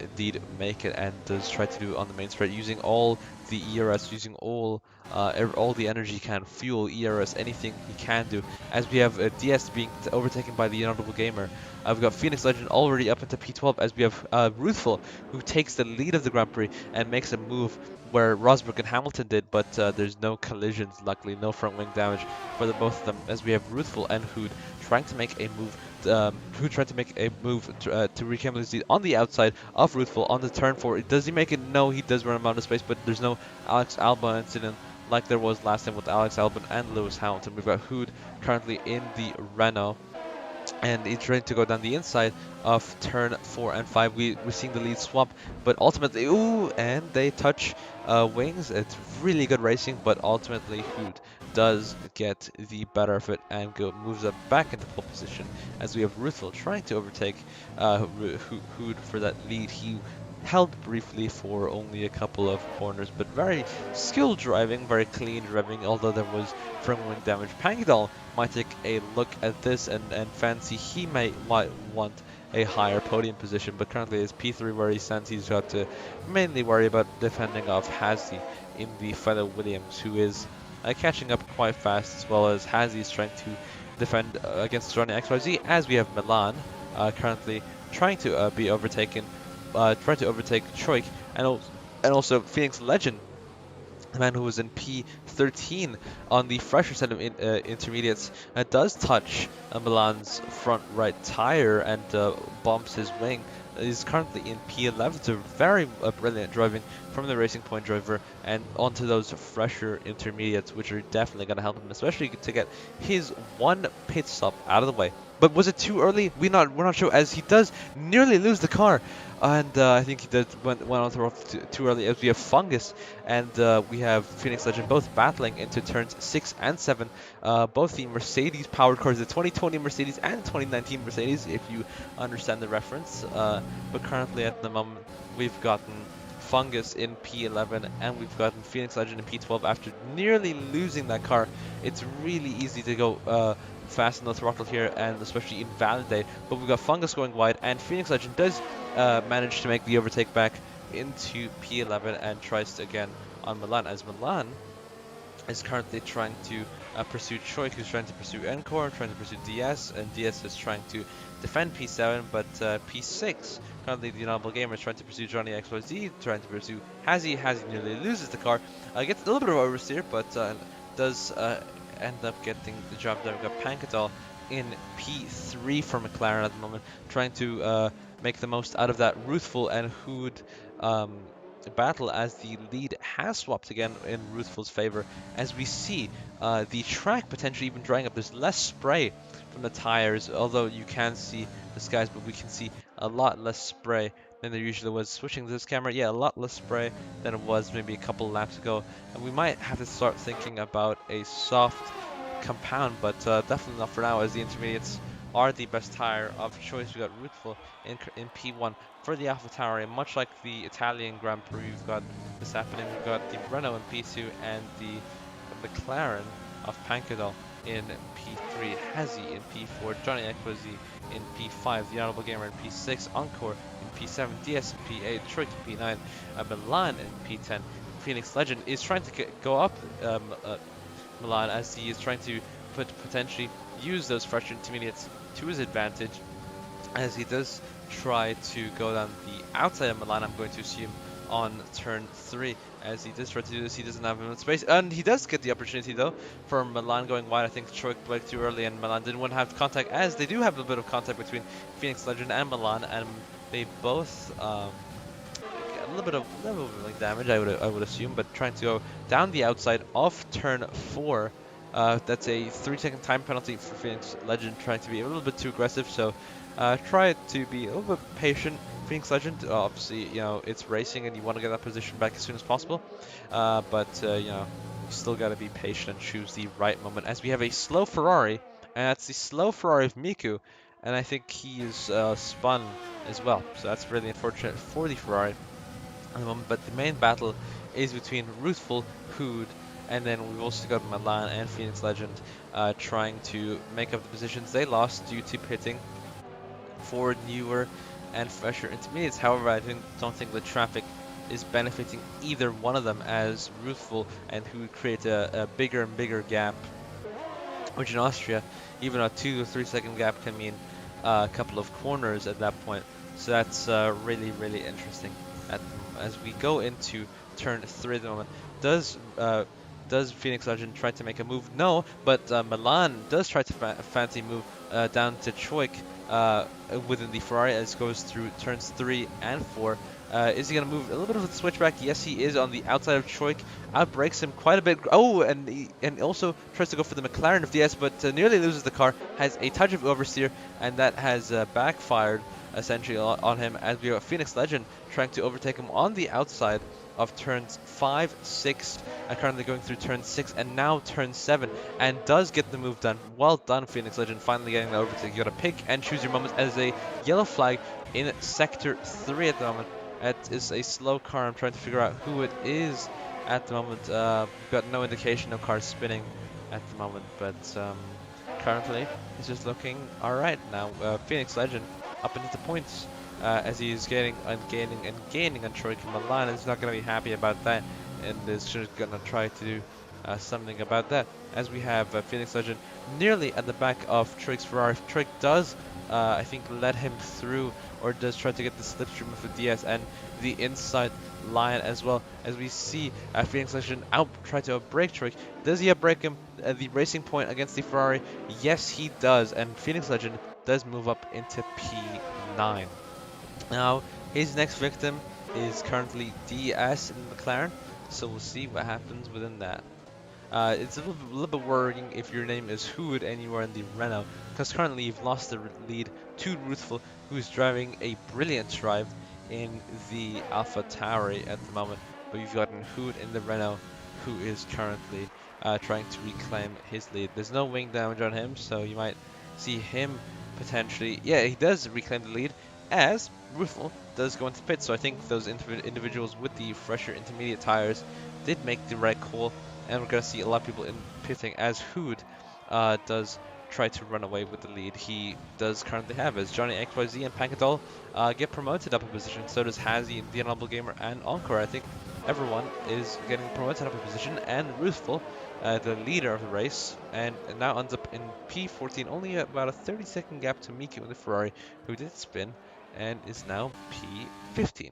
indeed make it, and does try to do it on the main straight using all the ERS, using all the energy he can, fuel, ERS, anything he can do. As we have DS being overtaken by the Inaudible Gamer. We've got Phoenix Legend already up into P12, as we have Ruthful, who takes the lead of the Grand Prix and makes a move where Rosberg and Hamilton did, but there's no collisions, luckily, no front wing damage for the both of them, as we have Ruthful and Hood trying to make a move to reclaim his lead on the outside of Ruthful on the turn 4. Does he make it? No, he does run him out of space, but there's no Alex Albon incident like there was last time with Alex Albon and Lewis Hamilton. We've got Hood currently in the Renault, and he's trying to go down the inside of turn 4 and 5. We're seeing the lead swap, but ultimately, ooh, and they touch wings. It's really good racing, but ultimately Hood does get the better of it and moves up back into pole position, as we have Ruthful trying to overtake Hood for that lead. He held briefly for only a couple of corners, but very skilled driving, very clean driving, although there was front wing damage. Pangidal might take a look at this and fancy he might want a higher podium position, but currently it's P3 where he stands. He's got to mainly worry about defending off Hazy in the fellow Williams, who is catching up quite fast, as well as Hazy is trying to defend against Johnny XYZ, as we have Milan currently trying to be overtaken, trying to overtake Choik, and also Phoenix Legend, the man who was in P13 on the fresher set of intermediates, does touch Milan's front right tire and bumps his wing. Is currently in P11, so very brilliant driving from the Racing Point driver and onto those fresher intermediates, which are definitely going to help him, especially to get his one pit stop out of the way. But was it too early? We're not sure, as he does nearly lose the car, and I think he went on the road too early, as we have Fungus and we have Phoenix Legend both battling into turns 6 and 7. Both the Mercedes powered cars, the 2020 Mercedes and 2019 Mercedes, if you understand the reference. But currently at the moment we've gotten Fungus in P11 and we've gotten Phoenix Legend in P12 after nearly losing that car. It's really easy to go fast on the throttle here and especially invalidate, but we've got Fungus going wide, and Phoenix Legend does manage to make the overtake back into P11 and tries to again on Milan, as Milan is currently trying to pursue Choik, who's trying to pursue Encore, trying to pursue DS, and DS is trying to defend P7, but P6, currently the Inaudible Gamer, is trying to pursue Johnny XYZ, trying to pursue Hazy. Hazy nearly loses the car, gets a little bit of oversteer, but does end up getting the job done. We've got Pankadal in P3 for McLaren at the moment, trying to make the most out of that Ruthful and Hood battle, as the lead has swapped again in Ruthful's favor, as we see the track potentially even drying up. There's less spray from the tires, although you can see the skies, but we can see a lot less spray than there usually was. Switching to this camera, yeah, a lot less spray than it was maybe a couple laps ago, and we might have to start thinking about a soft compound, but definitely not for now, as the intermediates are the best tire of choice. We got Ruthful in P1 for the AlphaTauri, much like the Italian Grand Prix. We've got this happening. We've got the Renault in P2 and the McLaren of Pankadal in P3, Hazy in P4, Johnny XYZ in P5, the Inaudible Gamer in P6, Encore in P7, DS in P8, Detroit in P9, Milan in P10. Phoenix Legend is trying to go up Milan, as he is trying to potentially use those fresh intermediates to his advantage, as he does try to go down the outside of Milan, I'm going to assume, on turn 3. As he does try to do this, he doesn't have enough space, and he does get the opportunity though for Milan going wide. I think Troik braked too early and Milan didn't want to have contact, as they do have a bit of contact between Phoenix Legend and Milan, and they both get a little bit of damage, I would assume, but trying to go down the outside of turn 4. That's a 3-second time penalty for Phoenix Legend, trying to be a little bit too aggressive, so try to be a little bit patient. Phoenix Legend, obviously, you know, it's racing and you want to get that position back as soon as possible, but you know, you still got to be patient and choose the right moment, as we have a slow Ferrari, and that's the slow Ferrari of Miku, and I think he is spun as well, so that's really unfortunate for the Ferrari at the moment. But the main battle is between Ruthful, Hood, and then we've also got Milan and Phoenix Legend trying to make up the positions they lost due to pitting for newer and fresher intermediates. However, I don't think the traffic is benefiting either one of them, as Ruthful and Hood create a bigger and bigger gap, which in Austria, even a 2 or 3 second gap can mean a couple of corners at that point. So that's really, really interesting. As we go into turn 3 at the moment, does does Phoenix Legend try to make a move? No, but Milan does try to fancy move down to Choik within the Ferrari as it goes through turns 3 and 4. Is he going to move a little bit of a switchback? Yes, he is on the outside of Choik. Outbrakes him quite a bit. Oh, and also tries to go for the McLaren of DS, but nearly loses the car. Has a touch of oversteer, and that has backfired essentially on him, as we have Phoenix Legend trying to overtake him on the outside of turns 5, 6, and currently going through turn 6 and now turn 7, and does get the move done. Well done, Phoenix Legend, finally getting the overtake. You gotta pick and choose your moments, as a yellow flag in sector 3 at the moment. It is a slow car. I'm trying to figure out who it is at the moment. Got no indication of cars spinning at the moment, but currently it's just looking alright now. Phoenix Legend up into the points as he's gaining and gaining and gaining on Troy Milan. He's not going to be happy about that, and is just going to try to do something about that. As we have Phoenix Legend nearly at the back of Troy's Ferrari. Troy does, I think, let him through, or does try to get the slipstream of the DS and the inside line as well. As we see Phoenix Legend try to outbrake Troy. Does he outbrake him at the racing point against the Ferrari? Yes, he does, and Phoenix Legend does move up into P9. Now, his next victim is currently DS in McLaren, so we'll see what happens within that. It's a little bit worrying if your name is Hood and you are in the Renault, because currently you've lost the lead to Ruthful, who's driving a brilliant drive in the Alpha Tauri at the moment, but you've gotten Hood in the Renault, who is currently trying to reclaim his lead. There's no wing damage on him, so you might see him potentially. Yeah, he does reclaim the lead, as Ruthful does go into pit, so I think those individuals with the fresher intermediate tires did make the right call, and we're going to see a lot of people in pitting, as Hood does try to run away with the lead. He does currently have, as Johnny XYZ and Pankadol get promoted up a position. So does Hazy, the Honorable Gamer, and Encore. I think everyone is getting promoted up a position, and Ruthful, the leader of the race, and now ends up in P14, only about a 30-second gap to Miku in the Ferrari, who did spin, and is now P15.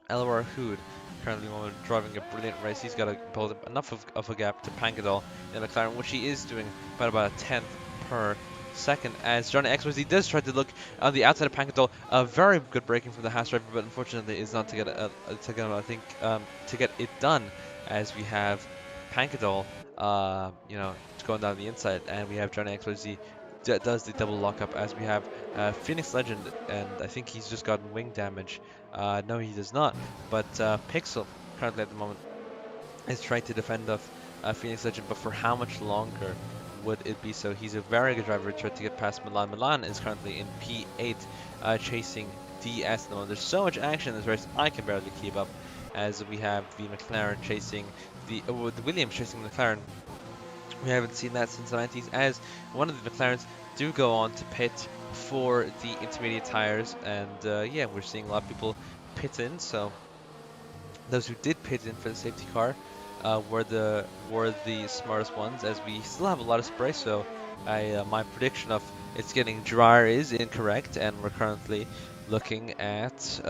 Elwar Hood currently driving a brilliant race. He's got to build up enough of a gap to Pankadol in McLaren, which he is doing by about a 10th per second, as Johnny XYZ does try to look on the outside of Pankadol. A very good braking from the Haas driver, but unfortunately is not to get to get it done, as we have Pankadol going down the inside, and we have Johnny XYZ does the double lockup, as we have Phoenix Legend, and I think he's just gotten wing damage. No, he does not, but Pixel currently at the moment is trying to defend off Phoenix Legend, but for how much longer would it be so? He's a very good driver, trying to get past Milan. Milan is currently in P8, chasing DS at the moment. There's so much action in this race, I can barely keep up, as we have the McLaren chasing the Williams chasing the McLaren. We haven't seen that since the 90s, as one of the McLarens do go on to pit for the intermediate tires, and yeah, we're seeing a lot of people pit in. So those who did pit in for the safety car were the smartest ones, as we still have a lot of spray. So my prediction of it's getting drier is incorrect, and we're currently looking at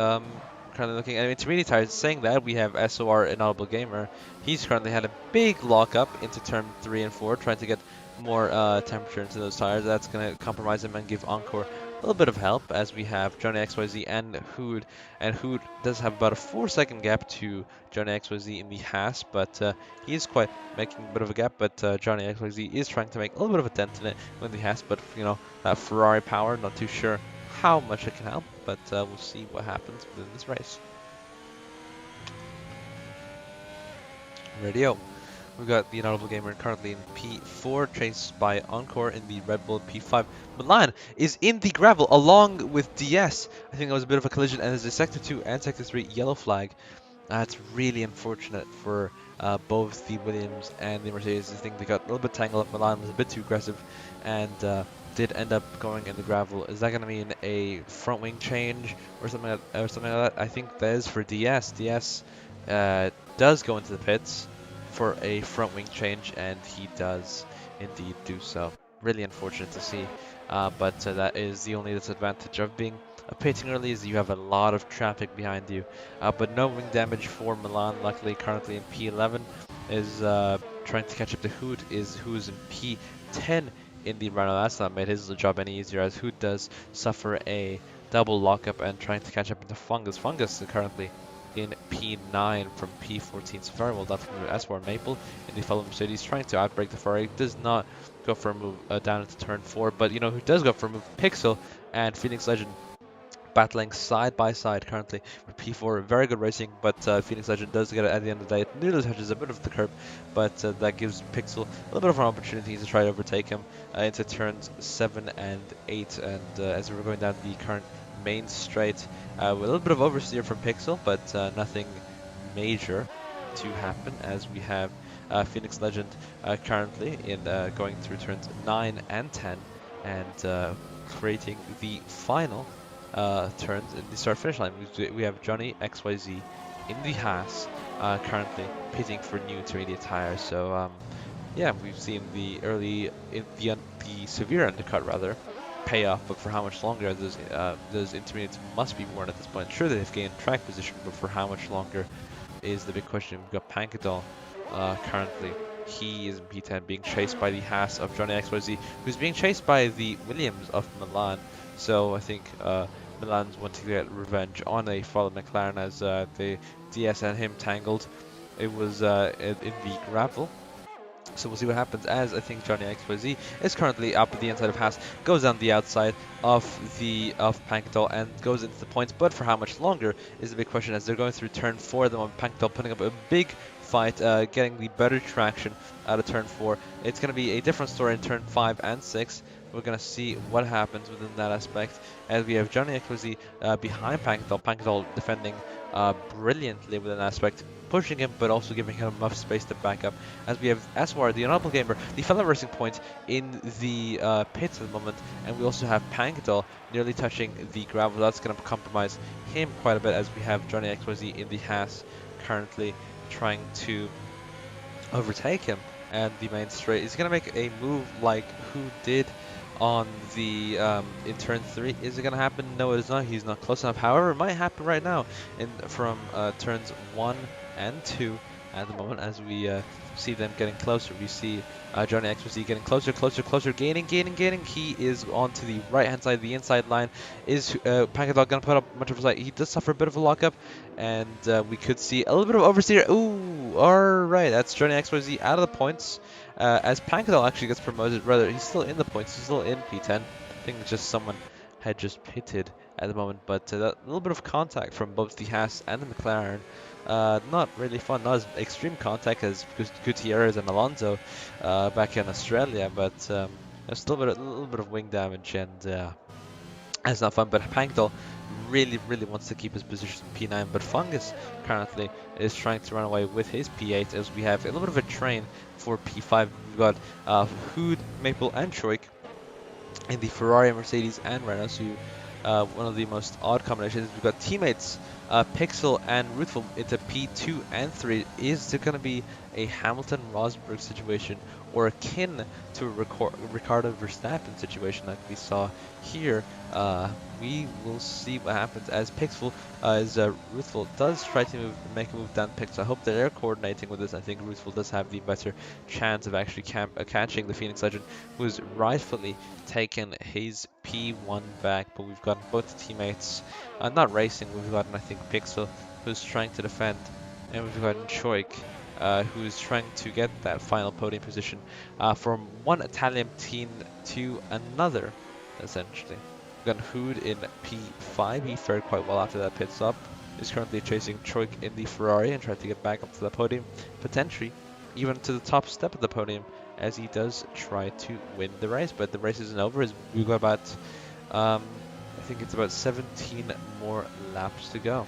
intermediate tires. Saying that, we have SOR, Inaudible Gamer. He's currently had a big lockup into turn 3 and 4, trying to get more temperature into those tires. That's going to compromise him and give Encore a little bit of help, as we have Johnny XYZ and Hood. And Hood does have about a 4-second gap to Johnny XYZ in the Haas, but he is quite making a bit of a gap. But Johnny XYZ is trying to make a little bit of a dent in it with the Haas, but that Ferrari power, not too sure how much it can help, but we'll see what happens within this race. Radio. We've got the Inaudible Gamer currently in P4, chased by Encore in the Red Bull P5. Milan is in the gravel along with DS. I think that was a bit of a collision, and there's a Sector 2 and Sector 3 yellow flag. That's really unfortunate for both the Williams and the Mercedes. I think they got a little bit tangled up. Milan was a bit too aggressive, and did end up going in the gravel, is that going to mean a front wing change or something like that? I think that is for DS. DS does go into the pits for a front wing change, and he does indeed do so. Really unfortunate to see, but that is the only disadvantage of being pitting early, is you have a lot of traffic behind you. But no wing damage for Milan, luckily currently in P11, is trying to catch up to Hood, who's in P10 in the run. That's not made his job any easier, as Hood does suffer a double lockup and trying to catch up into Fungus. Fungus is currently in P9 from P14, so very well done from SOR Maple in the fellow Mercedes, trying to outbreak the Ferrari. Does not go for a move down into turn 4, but you know who does go for a move? Pixel and Phoenix Legend battling side by side currently with P4. Very good racing, but Phoenix Legend does get it at the end of the day. It nearly touches a bit of the curb, but that gives Pixel a little bit of an opportunity to try to overtake him into turns 7 and 8. And as we're going down the current main straight, with a little bit of oversteer from Pixel, but nothing major to happen, as we have Phoenix Legend currently in going through turns 9 and 10 and creating the final turns in the start finish line. We have Johnny XYZ in the Haas currently pitting for new intermediate tires. So yeah, we've seen the the severe undercut rather pay off, but for how much longer those intermediates must be worn at this point. Sure, they've gained track position, but for how much longer is the big question. We've got Pankadol currently. He is in P10 being chased by the Haas of Johnny XYZ, who's being chased by the Williams of Milan. So I think Milan's wanting to get revenge on a fellow McLaren, as the DS and him tangled. It was in the gravel. So we'll see what happens, as I think Johnny XYZ is currently up at the inside of Haas, goes down the outside of Pankadol and goes into the points, but for how much longer is the big question, as they're going through turn 4 at the moment. Pankadol putting up a big fight, getting the better traction out of turn 4. It's going to be a different story in turn 5 and 6. We're going to see what happens within that aspect, as we have Johnny XYZ behind Pankadol. Pankadol defending brilliantly within that aspect, pushing him but also giving him enough space to back up, as we have SOR, the Honorable Gamer, the fellow racing point in the pits at the moment, and we also have Pankadol nearly touching the gravel. That's going to compromise him quite a bit, as we have Johnny XYZ in the Haas currently trying to overtake him. And the main straight is going to make a move like who did on the in turn 3. Is it going to happen? No, it is not. He's not close enough. However, it might happen right now from turns 1 and 2 at the moment, as we see them getting closer. We see Johnny XYZ getting closer, gaining. He is on to the right-hand side, the inside line. Is Pankadol going to put up much of a fight? He does suffer a bit of a lockup, and we could see a little bit of oversteer. Ooh, alright, that's Johnny XYZ out of the points, as Pankadol actually gets promoted. Rather, he's still in the points, he's still in P10. I think just someone had just pitted at the moment, but that little bit of contact from both the Haas and the McLaren. Not really fun, not as extreme contact as Gutierrez and Alonso back in Australia, but there's still a little bit of wing damage, and it's not fun. But Pankadol really wants to keep his position in P9, but Fungus currently is trying to run away with his P8, as we have a little bit of a train for P5. We've got Hood, Maple, and Choik in the Ferrari, Mercedes, and Renault. So one of the most odd combinations. We've got teammates Pixel and Ruthful into P2 and 3. Is there going to be a Hamilton-Rosberg situation, or akin to a Ricardo Verstappen situation like we saw here? We will see what happens, as Pixel, as Ruthful does try to make a move down Pixel. I hope that they're coordinating with this. I think Ruthful does have the better chance of actually catching the Phoenix Legend, who's rightfully taken his P1 back. But we've got both the teammates not racing. We've gotten, I think, Pixel, who's trying to defend, and we've gotten Choik, who's trying to get that final podium position from one Italian team to another, essentially. We've got Hood in P5. He fared quite well after that pit stop. He's currently chasing Choik in the Ferrari and trying to get back up to the podium, potentially even to the top step of the podium, as he does try to win the race. But the race isn't over, as we've got about I think it's about 17 more laps to go.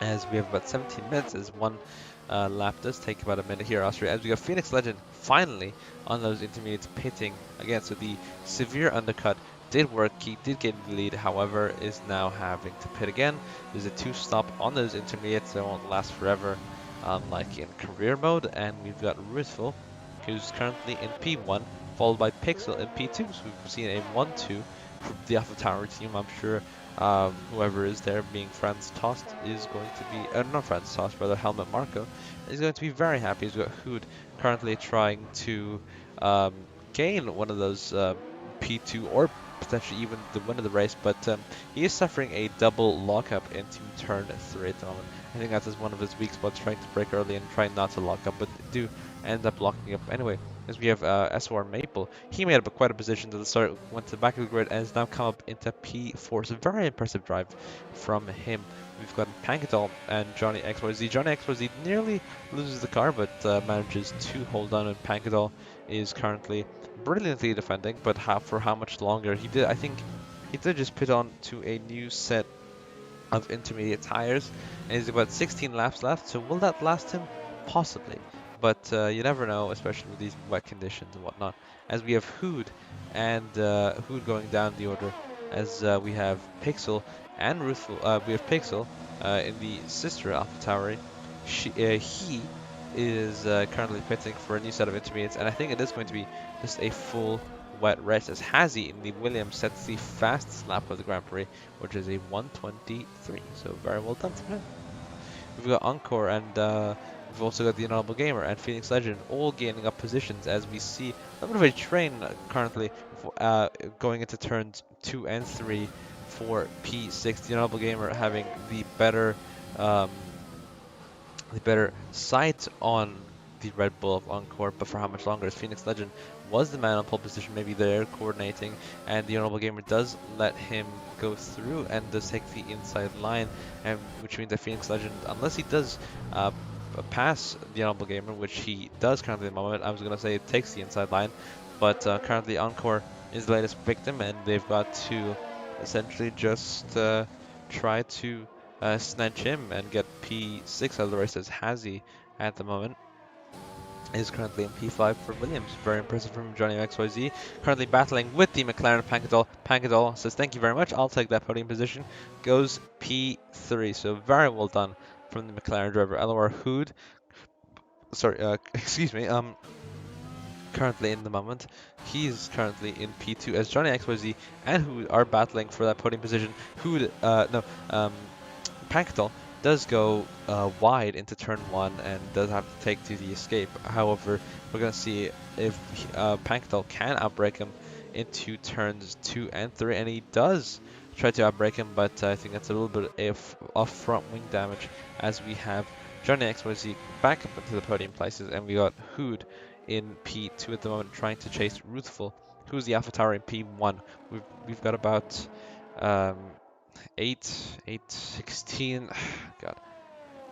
as we have about 17 minutes, as one lap does take about a minute here, Austria, as we got Phoenix Legend finally on those intermediates pitting again. So the severe undercut did work, he did get in the lead, however, is now having to pit again. There's a 2-stop on those intermediates that won't last forever, like in career mode, and we've got Ruthful, who's currently in P1, followed by Pixel in P2, so we've seen a 1-2 from the Alpha Tower team. I'm sure whoever is there being Franz Tost is going to be, not Franz Tost, rather Helmut Marko, is going to be very happy. He's got Hood currently trying to um, gain one of those P2 or potentially even the win of the race, but he is suffering a double lockup into turn 3 at the moment. I think that's one of his weak spots, trying to break early and trying not to lock up, but do end up locking up anyway. As we have SOR Maple, he made up quite a position to the start, went to the back of the grid, and has now come up into P4. So very impressive drive from him. We've got Pankadol and Johnny XYZ. Johnny XYZ nearly loses the car, but manages to hold on, and Pankadol is currently brilliantly defending, but for how much longer? I think he did just put on to a new set of intermediate tires, and he's about 16 laps left, so will that last him? Possibly, but you never know, especially with these wet conditions and whatnot. As we have Hood and Hood going down the order, as we have Pixel and Ruthful. We have Pixel in the sister AlphaTauri. He is currently pitting for a new set of intermediates, and I think it is going to be just a full wet race, as Hazy in the Williams sets the fastest lap of the Grand Prix, which is a 1:23. So very well done to him. We've got Encore, and we've also got the Honorable Gamer and Phoenix Legend all gaining up positions, as we see a bit of a train currently going into turns 2 and 3 for P6. The Honorable Gamer having um, the better sight on the Red Bull of Encore, but for how much longer? As Phoenix Legend was the man on pole position, maybe they're coordinating, and the Honorable Gamer does let him go through and does take the inside line, and which means that Phoenix Legend, unless he does pass the Honorable Gamer, which he does currently at the moment, I was going to say it takes the inside line, but currently Encore is the latest victim, and they've got to essentially just try to snatch him and get P6 out of the race, as Hazy at the moment is currently in P5 for Williams. Very impressive from Johnny XYZ. Currently battling with the McLaren Pankadol. Pankadol says, thank you very much, I'll take that podium position. Goes P3, so very well done from the McLaren driver. LOR Hood, sorry, excuse me, currently in the moment. He's currently in P2 as Johnny XYZ and Hood are battling for that podium position. Hood, Pankadol does go wide into turn 1 and does have to take to the escape. However, we're going to see if Pankadol can outbrake him into turns 2 and 3, and he does try to outbrake him, but I think that's a little bit of front wing damage, as we have Johnny XYZ back up into the podium places, and we got Hood in P2 at the moment, trying to chase Ruthful, who's the AlphaTauri in P1. We've got about 16, God,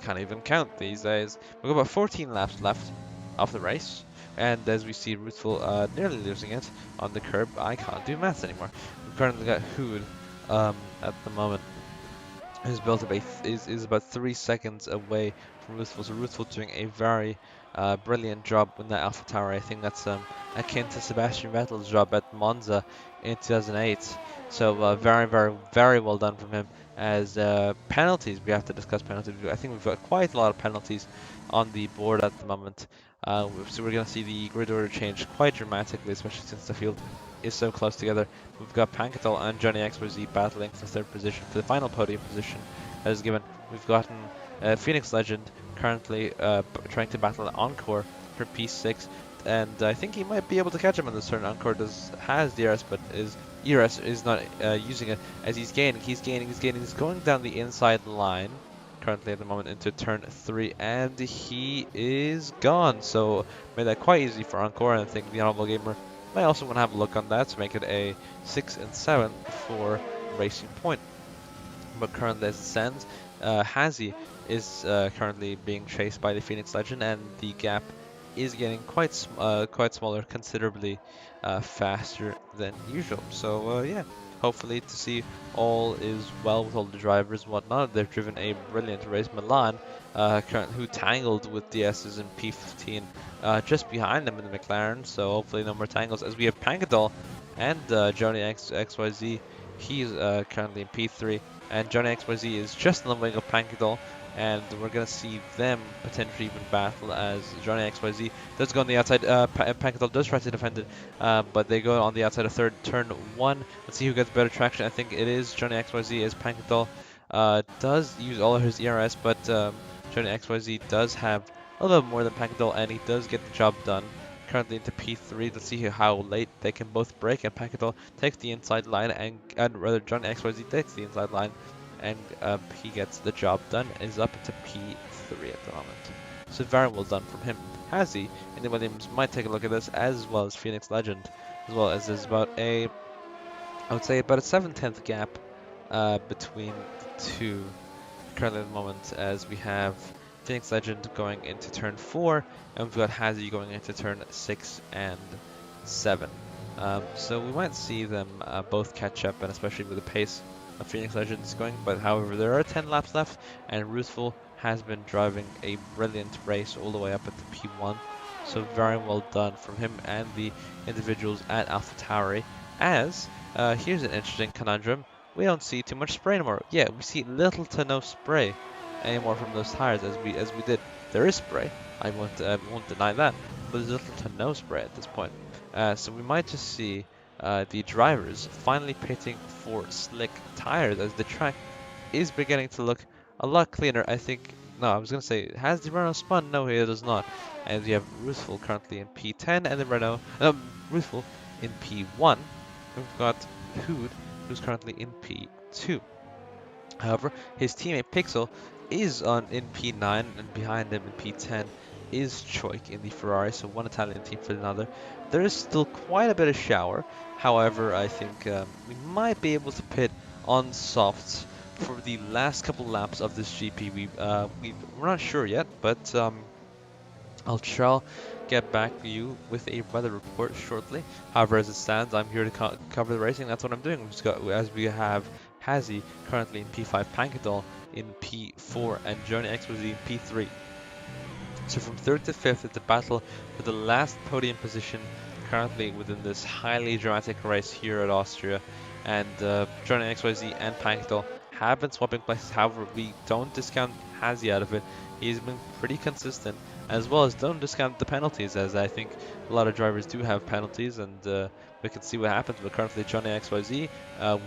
can't even count these days. We've got about 14 laps left of the race, and as we see Ruthful nearly losing it on the curb, I can't do maths anymore. We've currently got Hood at the moment, who's built up is about 3 seconds away from Ruthful, so Ruthful doing a very brilliant job in that AlphaTauri. I think that's akin to Sebastian Vettel's job at Monza in 2008. So very well done from him. As penalties, we have to discuss penalties. I think we've got quite a lot of penalties on the board at the moment. So we're going to see the grid order change quite dramatically, especially since the field is so close together. We've got Pankadol and Johnny XYZ battling for third position, for the final podium position that is given. We've gotten Phoenix Legend currently trying to battle Encore for P6, and I think he might be able to catch him on this turn. Encore has DRS, but ERS is not using it, as he's gaining. He's going down the inside line currently at the moment into turn 3, and he is gone. So made that quite easy for Encore, and I think the Honorable Gamer may also want to have a look on that to make it a 6 and 7 for Racing Point. But currently, as it stands, Hazy is currently being chased by the Phoenix Legend, and the gap is getting quite smaller, considerably faster than usual. So yeah, hopefully to see all is well with all the drivers and whatnot. They've driven a brilliant race. Milan, who tangled with DS's in P15, just behind them in the McLaren, so hopefully no more tangles. As we have Pankadol and Johnny XYZ, he's currently in P3, and Johnny XYZ is just on the wing of Pankadol, and we're going to see them potentially even battle as Johnny XYZ does go on the outside. Pankadol does try to defend it, but they go on the outside of third, turn one. Let's see who gets better traction. I think it is Johnny XYZ, as Pankadol does use all of his ERS, but Johnny XYZ does have a little bit more than Pankadol, and he does get the job done. Currently into P3. Let's see how late they can both break, and Pankadol takes the inside line, and rather Johnny XYZ takes the inside line, and he gets the job done. Is up into P3 at the moment. So very well done from him. Hazy and the Williams might take a look at this, as well as Phoenix Legend, as well as there's about I would say about a 7/10 gap between the two currently at the moment, as we have Phoenix Legend going into turn 4, and we've got Hazy going into turn 6 and 7. So we might see them both catch up, and especially with the pace of Phoenix Legends going, but however there are 10 laps left, and Ruthful has been driving a brilliant race all the way up at the P1, so very well done from him and the individuals at AlphaTauri. As here's an interesting conundrum: we don't see too much spray anymore. Yeah, we see little to no spray anymore from those tires as we did. There is spray, I won't deny that, but there's little to no spray at this point. So we might just see the drivers finally pitting for slick tires, as the track is beginning to look a lot cleaner. I think, no, I was going to say, has the Renault spun? No, it does not. And we have Ruthful currently in P10, and the Renault, Ruthful in P1. We've got Hood, who's currently in P2. However, his teammate Pixel is in P9, and behind him in P10 is Choik in the Ferrari, so one Italian team for another. There is still quite a bit of shower. However, I think we might be able to pit on softs for the last couple laps of this GP. We're not sure yet, but I'll try get back to you with a weather report shortly. However, as it stands, I'm here to cover the racing. That's what I'm doing. As we have Hazy currently in P5, Pankadol in P4, and Johnny XYZ in P3. So from 3rd to 5th, it's a battle for the last podium position currently within this highly dramatic race here at Austria. And Johnny XYZ and Pankadol have been swapping places. However, we don't discount Hazy out of it. He's been pretty consistent, as well as don't discount the penalties, as I think a lot of drivers do have penalties, and we can see what happens. But currently Johnny XYZ,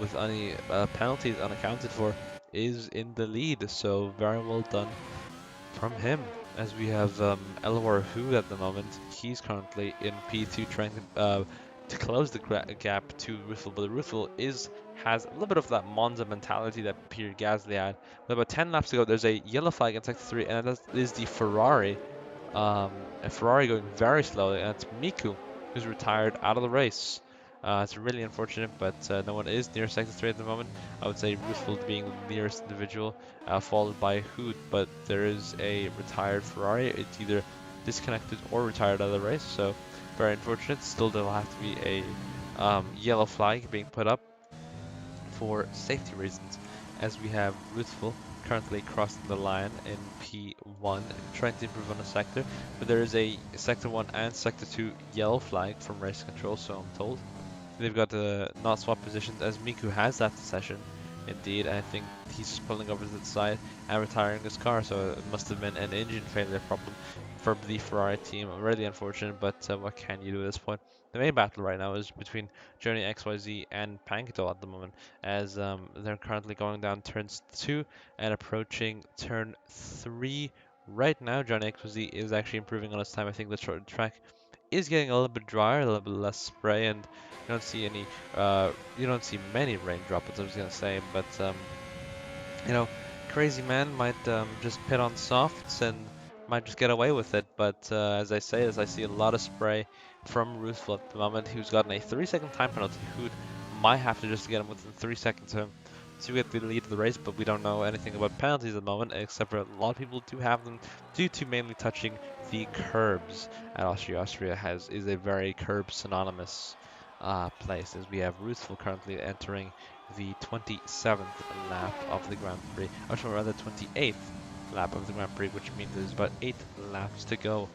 with any penalties unaccounted for, is in the lead, so very well done from him. As we have Elwar Hu at the moment, he's currently in P2 trying to close the gap to Ruthful, but Ruthful has a little bit of that Monza mentality that Pierre Gasly had. With about 10 laps to go, there's a yellow flag in sector 3, and that is the Ferrari. A Ferrari going very slowly, and it's Miku who's retired out of the race. It's really unfortunate, but no one is near sector 3 at the moment. I would say Ruthful being the nearest individual, followed by Hood, but there is a retired Ferrari. It's either disconnected or retired out of the race, so very unfortunate. Still, there will have to be a yellow flag being put up for safety reasons, as we have Ruthful currently crossing the line in P1, trying to improve on a sector, but there is a sector 1 and sector 2 yellow flag from race control, so I'm told. They've got not swap positions, as Miku has that session. Indeed, I think he's pulling over to the side and retiring his car, so it must have been an engine failure problem for the Ferrari team. Really unfortunate, but what can you do at this point? The main battle right now is between Journey XYZ and Pankadol at the moment, as they're currently going down turns 2 and approaching turn 3 right now. Johnny XYZ is actually improving on his time. I think the track is getting a little bit drier, a little bit less spray, and you don't see many raindrops, I was gonna say, but you know, Crazy Man might just pit on softs and might just get away with it. But as I see a lot of spray from Ruthful at the moment, who's gotten a 3-second time penalty. Who might have to just get him within 3 seconds to get the lead of the race, but we don't know anything about penalties at the moment, except for a lot of people do have them due to mainly touching the curbs at Austria. Austria is a very curb synonymous place, as we have Ruthful currently entering the 27th lap of the Grand Prix, or rather 28th lap of the Grand Prix, which means there's about 8 laps to go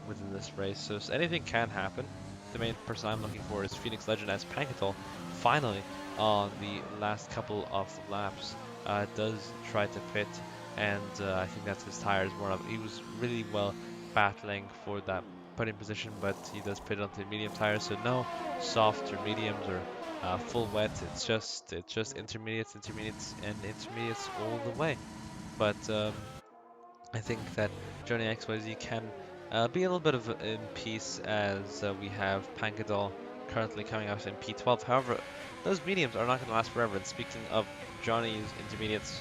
within this race. So anything can happen. The main person I'm looking for is Phoenix Legend as Pankatol finally on the last couple of laps does try to pit, and I think that's his tires more of. He was really well battling for that putting position, but he does pit onto medium tires, so no soft or mediums or full wet. It's just intermediates, and intermediates all the way. But I think that Johnny XYZ can be a little bit of in peace, as we have Pankadol currently coming out in P12. However, those mediums are not going to last forever. And speaking of Johnny's intermediates,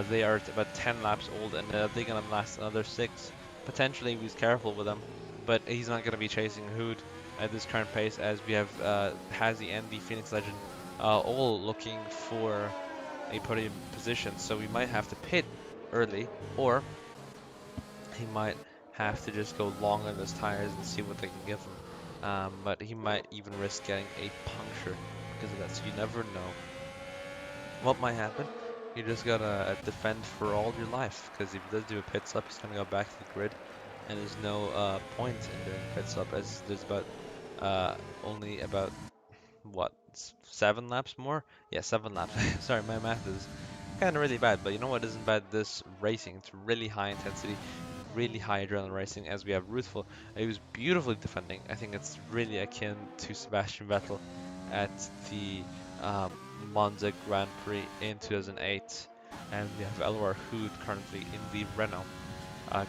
they are about 10 laps old, and they're going to last another 6. Potentially, he's careful with them, but he's not going to be chasing Hood at this current pace, as we have Hazy and the Phoenix Legend all looking for a podium position. So we might have to pit early, or he might have to just go long on those tires and see what they can give him. But he might even risk getting a puncture because of that, so you never know what might happen. You just gotta defend for all your life, because if he does do a pit stop, he's gonna go back to the grid, and there's no point in doing a pit stop, as there's about only about what, 7 laps more? Yeah, 7 laps. Sorry, my math is kind of really bad, but you know what isn't bad? This racing. It's really high intensity, really high adrenaline racing, as we have Ruthful. He was beautifully defending. I think it's really akin to Sebastian Vettel at the um, Monza Grand Prix in 2008. And we have Elwar Hood currently in the Renault,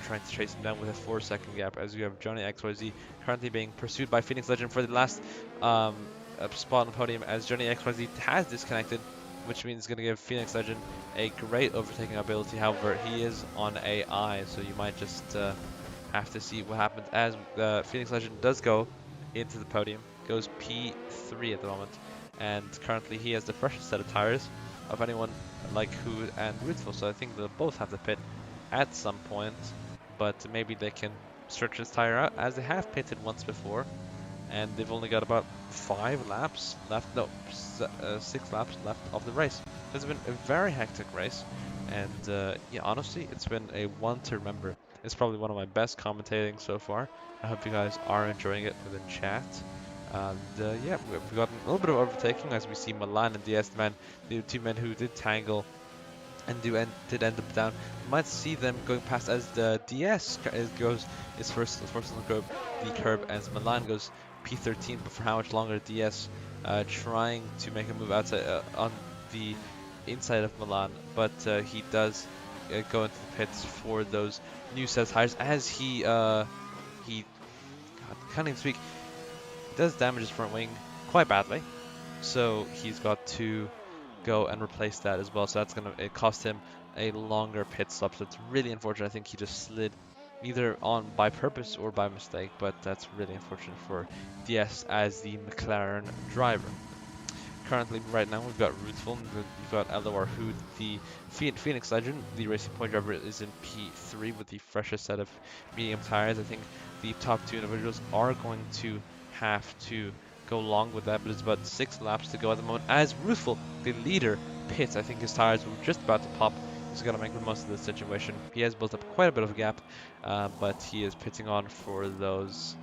trying to chase him down with a 4-second gap, as we have Johnny XYZ currently being pursued by Phoenix Legend for the last spot on the podium, as Johnny XYZ has disconnected, which means it's going to give Phoenix Legend a great overtaking ability. However, he is on AI, so you might just have to see what happens, as Phoenix Legend does go into the podium, goes P3 at the moment, and currently he has the freshest set of tires of anyone like Hood and Ruthful, so I think they'll both have to pit at some point, but maybe they can stretch his tire out, as they have pitted once before, and they've only got about 5 laps left, no, 6 laps left of the race. It's been a very hectic race, and yeah, honestly, it's been a one to remember. It's probably one of my best commentating so far. I hope you guys are enjoying it within chat. And yeah, we've gotten a little bit of overtaking, as we see Milan and DS, the two men who did tangle and did end up down. You might see them going past, as the DS is first on the curb, as Milan goes P13. But for how much longer? DS trying to make a move outside on the inside of Milan, but he does go into the pits for those new set of tires, as he God, can't even speak. He does damage his front wing quite badly, so he's got to go and replace that as well. So that's gonna cost him a longer pit stop. So it's really unfortunate. I think he just slid either on by purpose or by mistake, but that's really unfortunate for DS as the McLaren driver. Currently, right now, we've got Ruthful, we've got LOR Hood, the Phoenix Legend. The Racing Point driver is in P3 with the freshest set of medium tires. I think the top 2 individuals are going to have to go along with that, but it's about 6 laps to go at the moment, as Ruthful, the leader, pits. I think his tires were just about to pop. He's going to make the most of this situation. He has built up quite a bit of a gap, but he is pitting on for those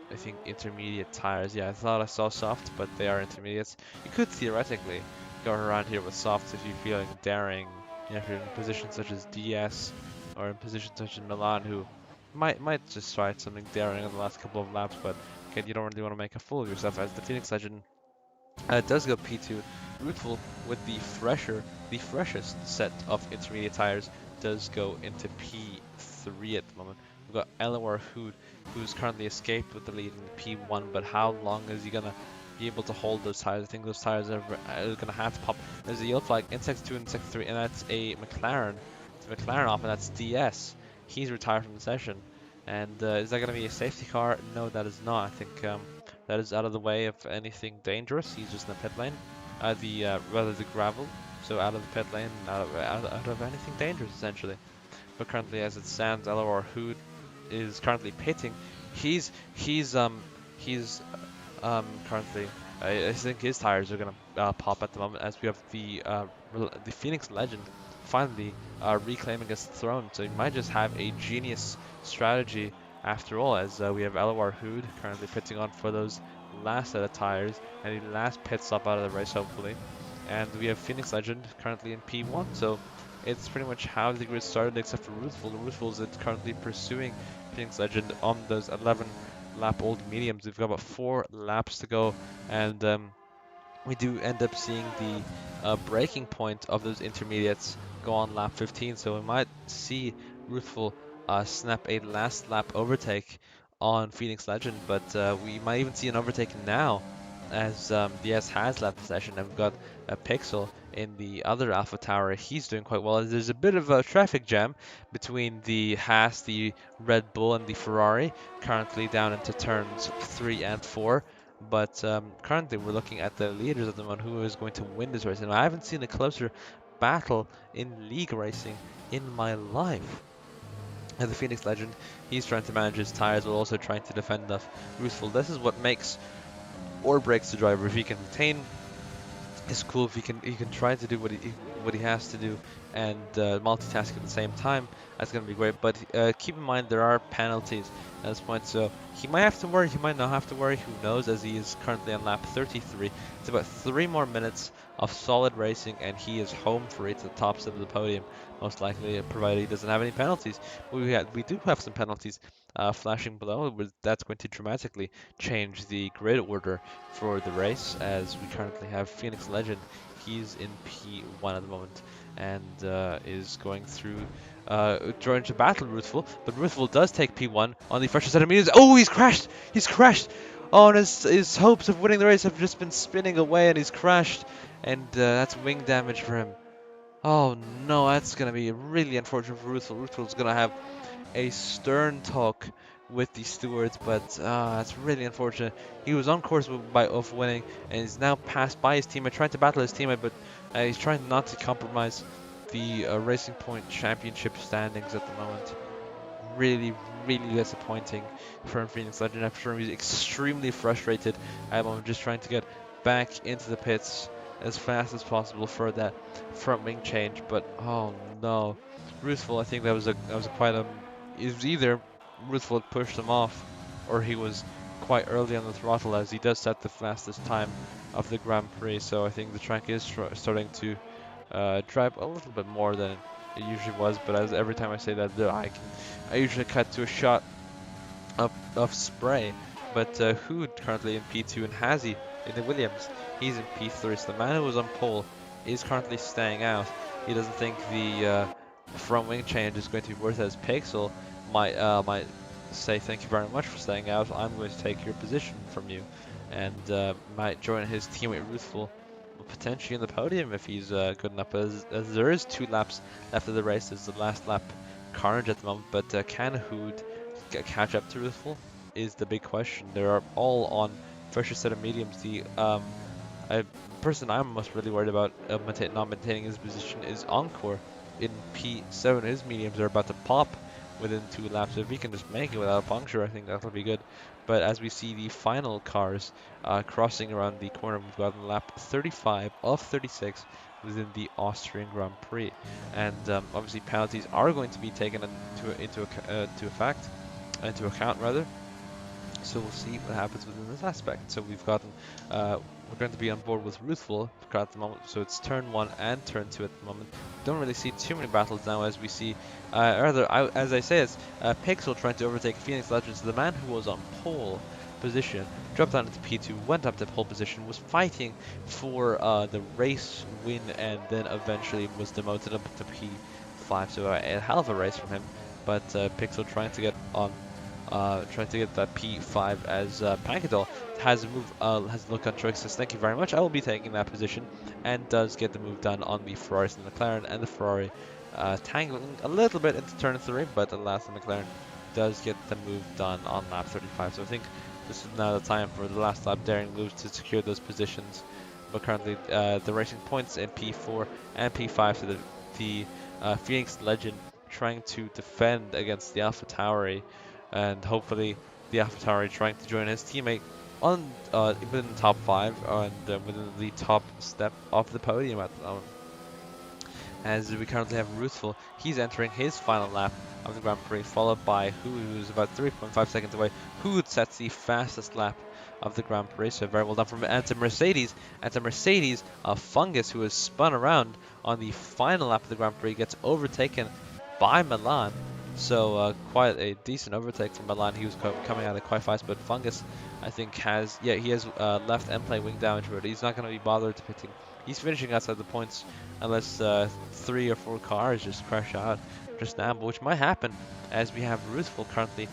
I think intermediate tires. Yeah, I thought I saw soft, but they are intermediates. You could theoretically go around here with softs if you're feeling daring. You know, if you're in positions such as DS or in positions such as Milan, who might just try something daring on the last couple of laps, but again, you don't really want to make a fool of yourself, as the Phoenix Legend does go P2. Ruthful, with the freshest set of intermediate tires, does go into P3 at the moment. We've got Elwar Hood, who's currently escaped with the lead in P1, but how long is he gonna be able to hold those tires? I think those tires are gonna have to pop. There's a yellow flag in sector 2 and sector 3, and that's a McLaren. It's a McLaren off, and that's DS. He's retired from the session. And is that gonna be a safety car? No, that is not. I think that is out of the way of anything dangerous. He's just in the pit lane, rather the gravel, so out of the pit lane, out of anything dangerous essentially. But currently, as it stands, LOR Hood is currently pitting. He's Currently, I think his tires are gonna pop at the moment as we have the Phoenix Legend finally reclaiming his throne. So he might just have a genius strategy after all, as we have LOR Hood currently pitting on for those last set of tires and the last pit stop out of the race, hopefully. And we have Phoenix Legend currently in P1, so it's pretty much how the grid started, except for Ruthful. Ruthful is currently pursuing Phoenix Legend on those 11 lap old mediums. We've got about 4 laps to go, and we do end up seeing the breaking point of those intermediates go on lap 15, so we might see Ruthful snap a last lap overtake on Phoenix Legend, but we might even see an overtake now as DS has left the session, and we've got a Pixel in the other Alpha Tower. He's doing quite well. There's a bit of a traffic jam between the Haas, the Red Bull, and the Ferrari, currently down into turns 3 and 4. But currently, we're looking at the leaders of the one who is going to win this race. And I haven't seen a closer battle in league racing in my life. And the Phoenix Legend, he's trying to manage his tires while also trying to defend off Ruthful. This is what makes or breaks the driver. If he can retain his cool, if he can try to do what he has to do and multitask at the same time, that's going to be great. But keep in mind there are penalties at this point, so he might have to worry, he might not have to worry, who knows, as he is currently on lap 33. It's about 3 more minutes of solid racing and he is home free to the top of the podium, most likely, provided he doesn't have any penalties. We do have some penalties flashing below. That's going to dramatically change the grid order for the race, as we currently have Phoenix Legend. He's in P1 at the moment and is going through trying to battle Ruthful, but Ruthful does take P1 on the first set of meters. Oh, he's crashed! He's crashed! Oh, and his hopes of winning the race have just been spinning away, and he's crashed, and that's wing damage for him. Oh no, that's gonna be really unfortunate for Ruthful. Ruthful's gonna have a stern talk with the stewards, but that's really unfortunate. He was on course of winning, and he's now passed by his teammate, trying to battle his teammate, but he's trying not to compromise the Racing Point Championship standings at the moment. Really, really disappointing for Phoenix Legend. I'm sure he's extremely frustrated at the moment, just trying to get back into the pits as fast as possible for that front wing change. But oh no, Ruthful, I think that was quite a. It was either Ruthful had pushed him off, or he was quite early on the throttle, as he does set the fastest time of the Grand Prix. So I think the track is starting to drive a little bit more than it usually was. But as every time I say that, I usually cut to a shot of spray. But Hood currently in P2 and Hazy in the Williams, he's in P3. So the man who was on pole is currently staying out. He doesn't think the front wing change is going to be worth it, as Pixel might say thank you very much for staying out. I'm going to take your position from you, and might join his teammate Ruthful potentially in the podium if he's good enough. As there is 2 laps left of the race, it's the last lap carnage at the moment. But can Hood catch up to Ruthful is the big question. They are all on first set of mediums. The person I'm most really worried about not maintaining his position is Encore in P7. His mediums are about to pop within 2 laps. So if he can just make it without a puncture, I think that'll be good. But as we see the final cars crossing around the corner, we've got lap 35 of 36 within the Austrian Grand Prix, and obviously penalties are going to be taken into account rather. So we'll see what happens within this aspect. So we're going to be on board with Ruthful at the moment. So it's turn 1 and turn 2 at the moment. Don't really see too many battles now, as we see, as I say, it's Pixel trying to overtake Phoenix Legends. The man who was on pole position dropped down into P2, went up to pole position, was fighting for the race win, and then eventually was demoted up to P5. So a hell of a race from him. But Pixel trying to get that P5, as Pankadol has a move, has a look on choice, says thank you very much, I will be taking that position, and does get the move done on the Ferrari and the McLaren, and the Ferrari tangling a little bit into turn 3, but alas, the McLaren does get the move done on lap 35. So I think this is now the time for the last lap daring moves to secure those positions. But currently the Racing Points in P4 and P5, so the Phoenix Legend trying to defend against the Alpha Tauri, and hopefully the AlphaTauri trying to join his teammate on within the top 5 and within the top step of the podium at the moment. As we currently have Ruthful, he's entering his final lap of the Grand Prix, followed by Hood, who's about 3.5 seconds away. Hood sets the fastest lap of the Grand Prix, so very well done from Mercedes. Mercedes, Fungus, who has spun around on the final lap of the Grand Prix, gets overtaken by Milan. So quite a decent overtake from Milan. He was coming out quite fast, but Fungus, I think, he has left end plate wing damage, but he's not going to be bothered pitting. He's finishing outside the points unless 3 or 4 cars just crash out just now, which might happen as we have Ruthful currently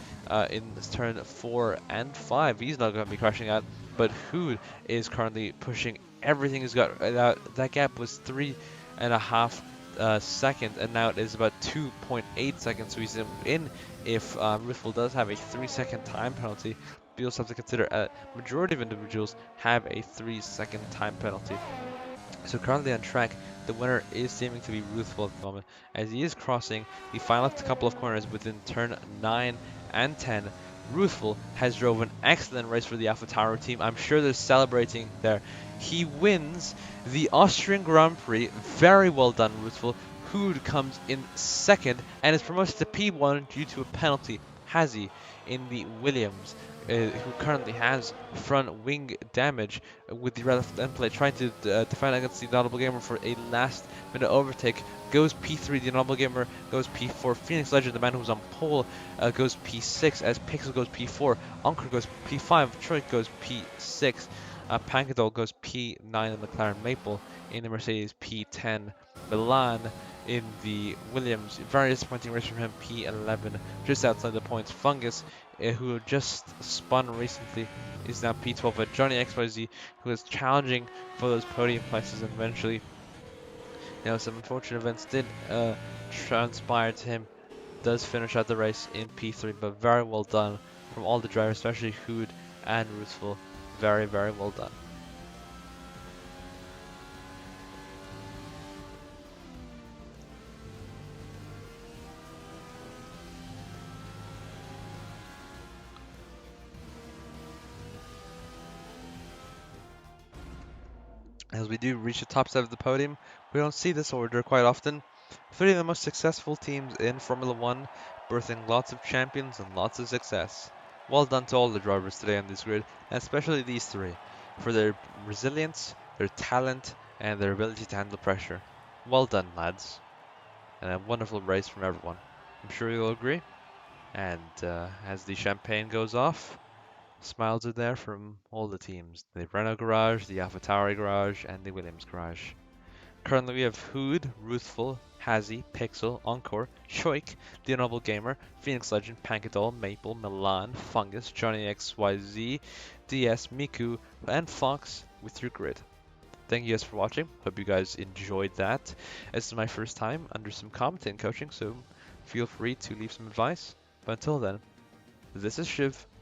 in turn 4 and 5. He's not going to be crashing out, but Hood is currently pushing everything he's got. That gap was 3.5 seconds, and now it is about 2.8 seconds, so he's in if Ruthful does have a 3-second time penalty. We also have to consider a majority of individuals have a 3-second time penalty. So currently on track, the winner is seeming to be Ruthful at the moment, as he is crossing the final couple of corners within turn 9 and 10. Ruthful has drove an excellent race for the AlphaTauri team. I'm sure they're celebrating there. He wins the Austrian Grand Prix. Very well done, Ruthful. Hood comes in second and is promoted to P1 due to a penalty. Hazy in the Williams, who currently has front wing damage with the left end plate, trying to defend against the Audible Gamer for a last minute overtake. Goes P3, the Audible Gamer goes P4. Phoenix Legend, the man who's on pole, goes P6, as Pixel goes P4. Anker goes P5, Troy goes P6. Pankadol goes P9 in the McLaren Maple, in the Mercedes P10. Milan in the Williams, very disappointing race from him, P11, just outside the points. Fungus, who just spun recently, is now P12. But Johnny XYZ, who is challenging for those podium places, and eventually, some unfortunate events did transpire to him, does finish out the race in P3. But very well done from all the drivers, especially Hood and Ruthful. Very, very well done. As we do reach the top side of the podium, we don't see this order quite often. 3 of the most successful teams in Formula 1, birthing lots of champions and lots of success. Well done to all the drivers today on this grid, and especially these 3, for their resilience, their talent, and their ability to handle pressure. Well done, lads. And a wonderful race from everyone. I'm sure you'll agree. And as the champagne goes off, smiles are there from all the teams. The Renault garage, the AlphaTauri garage, and the Williams garage. Currently we have Hood, Ruthful, Hazy, Pixel, Encore, Choik, The Honorable Gamer, Phoenix Legend, Pankadol, Maple, Milan, Fungus, Johnny XYZ, DS, Miku, and Fox with your grid. Thank you guys for watching. Hope you guys enjoyed that. This is my first time under some commentating coaching, so feel free to leave some advice. But until then, this is Shiv.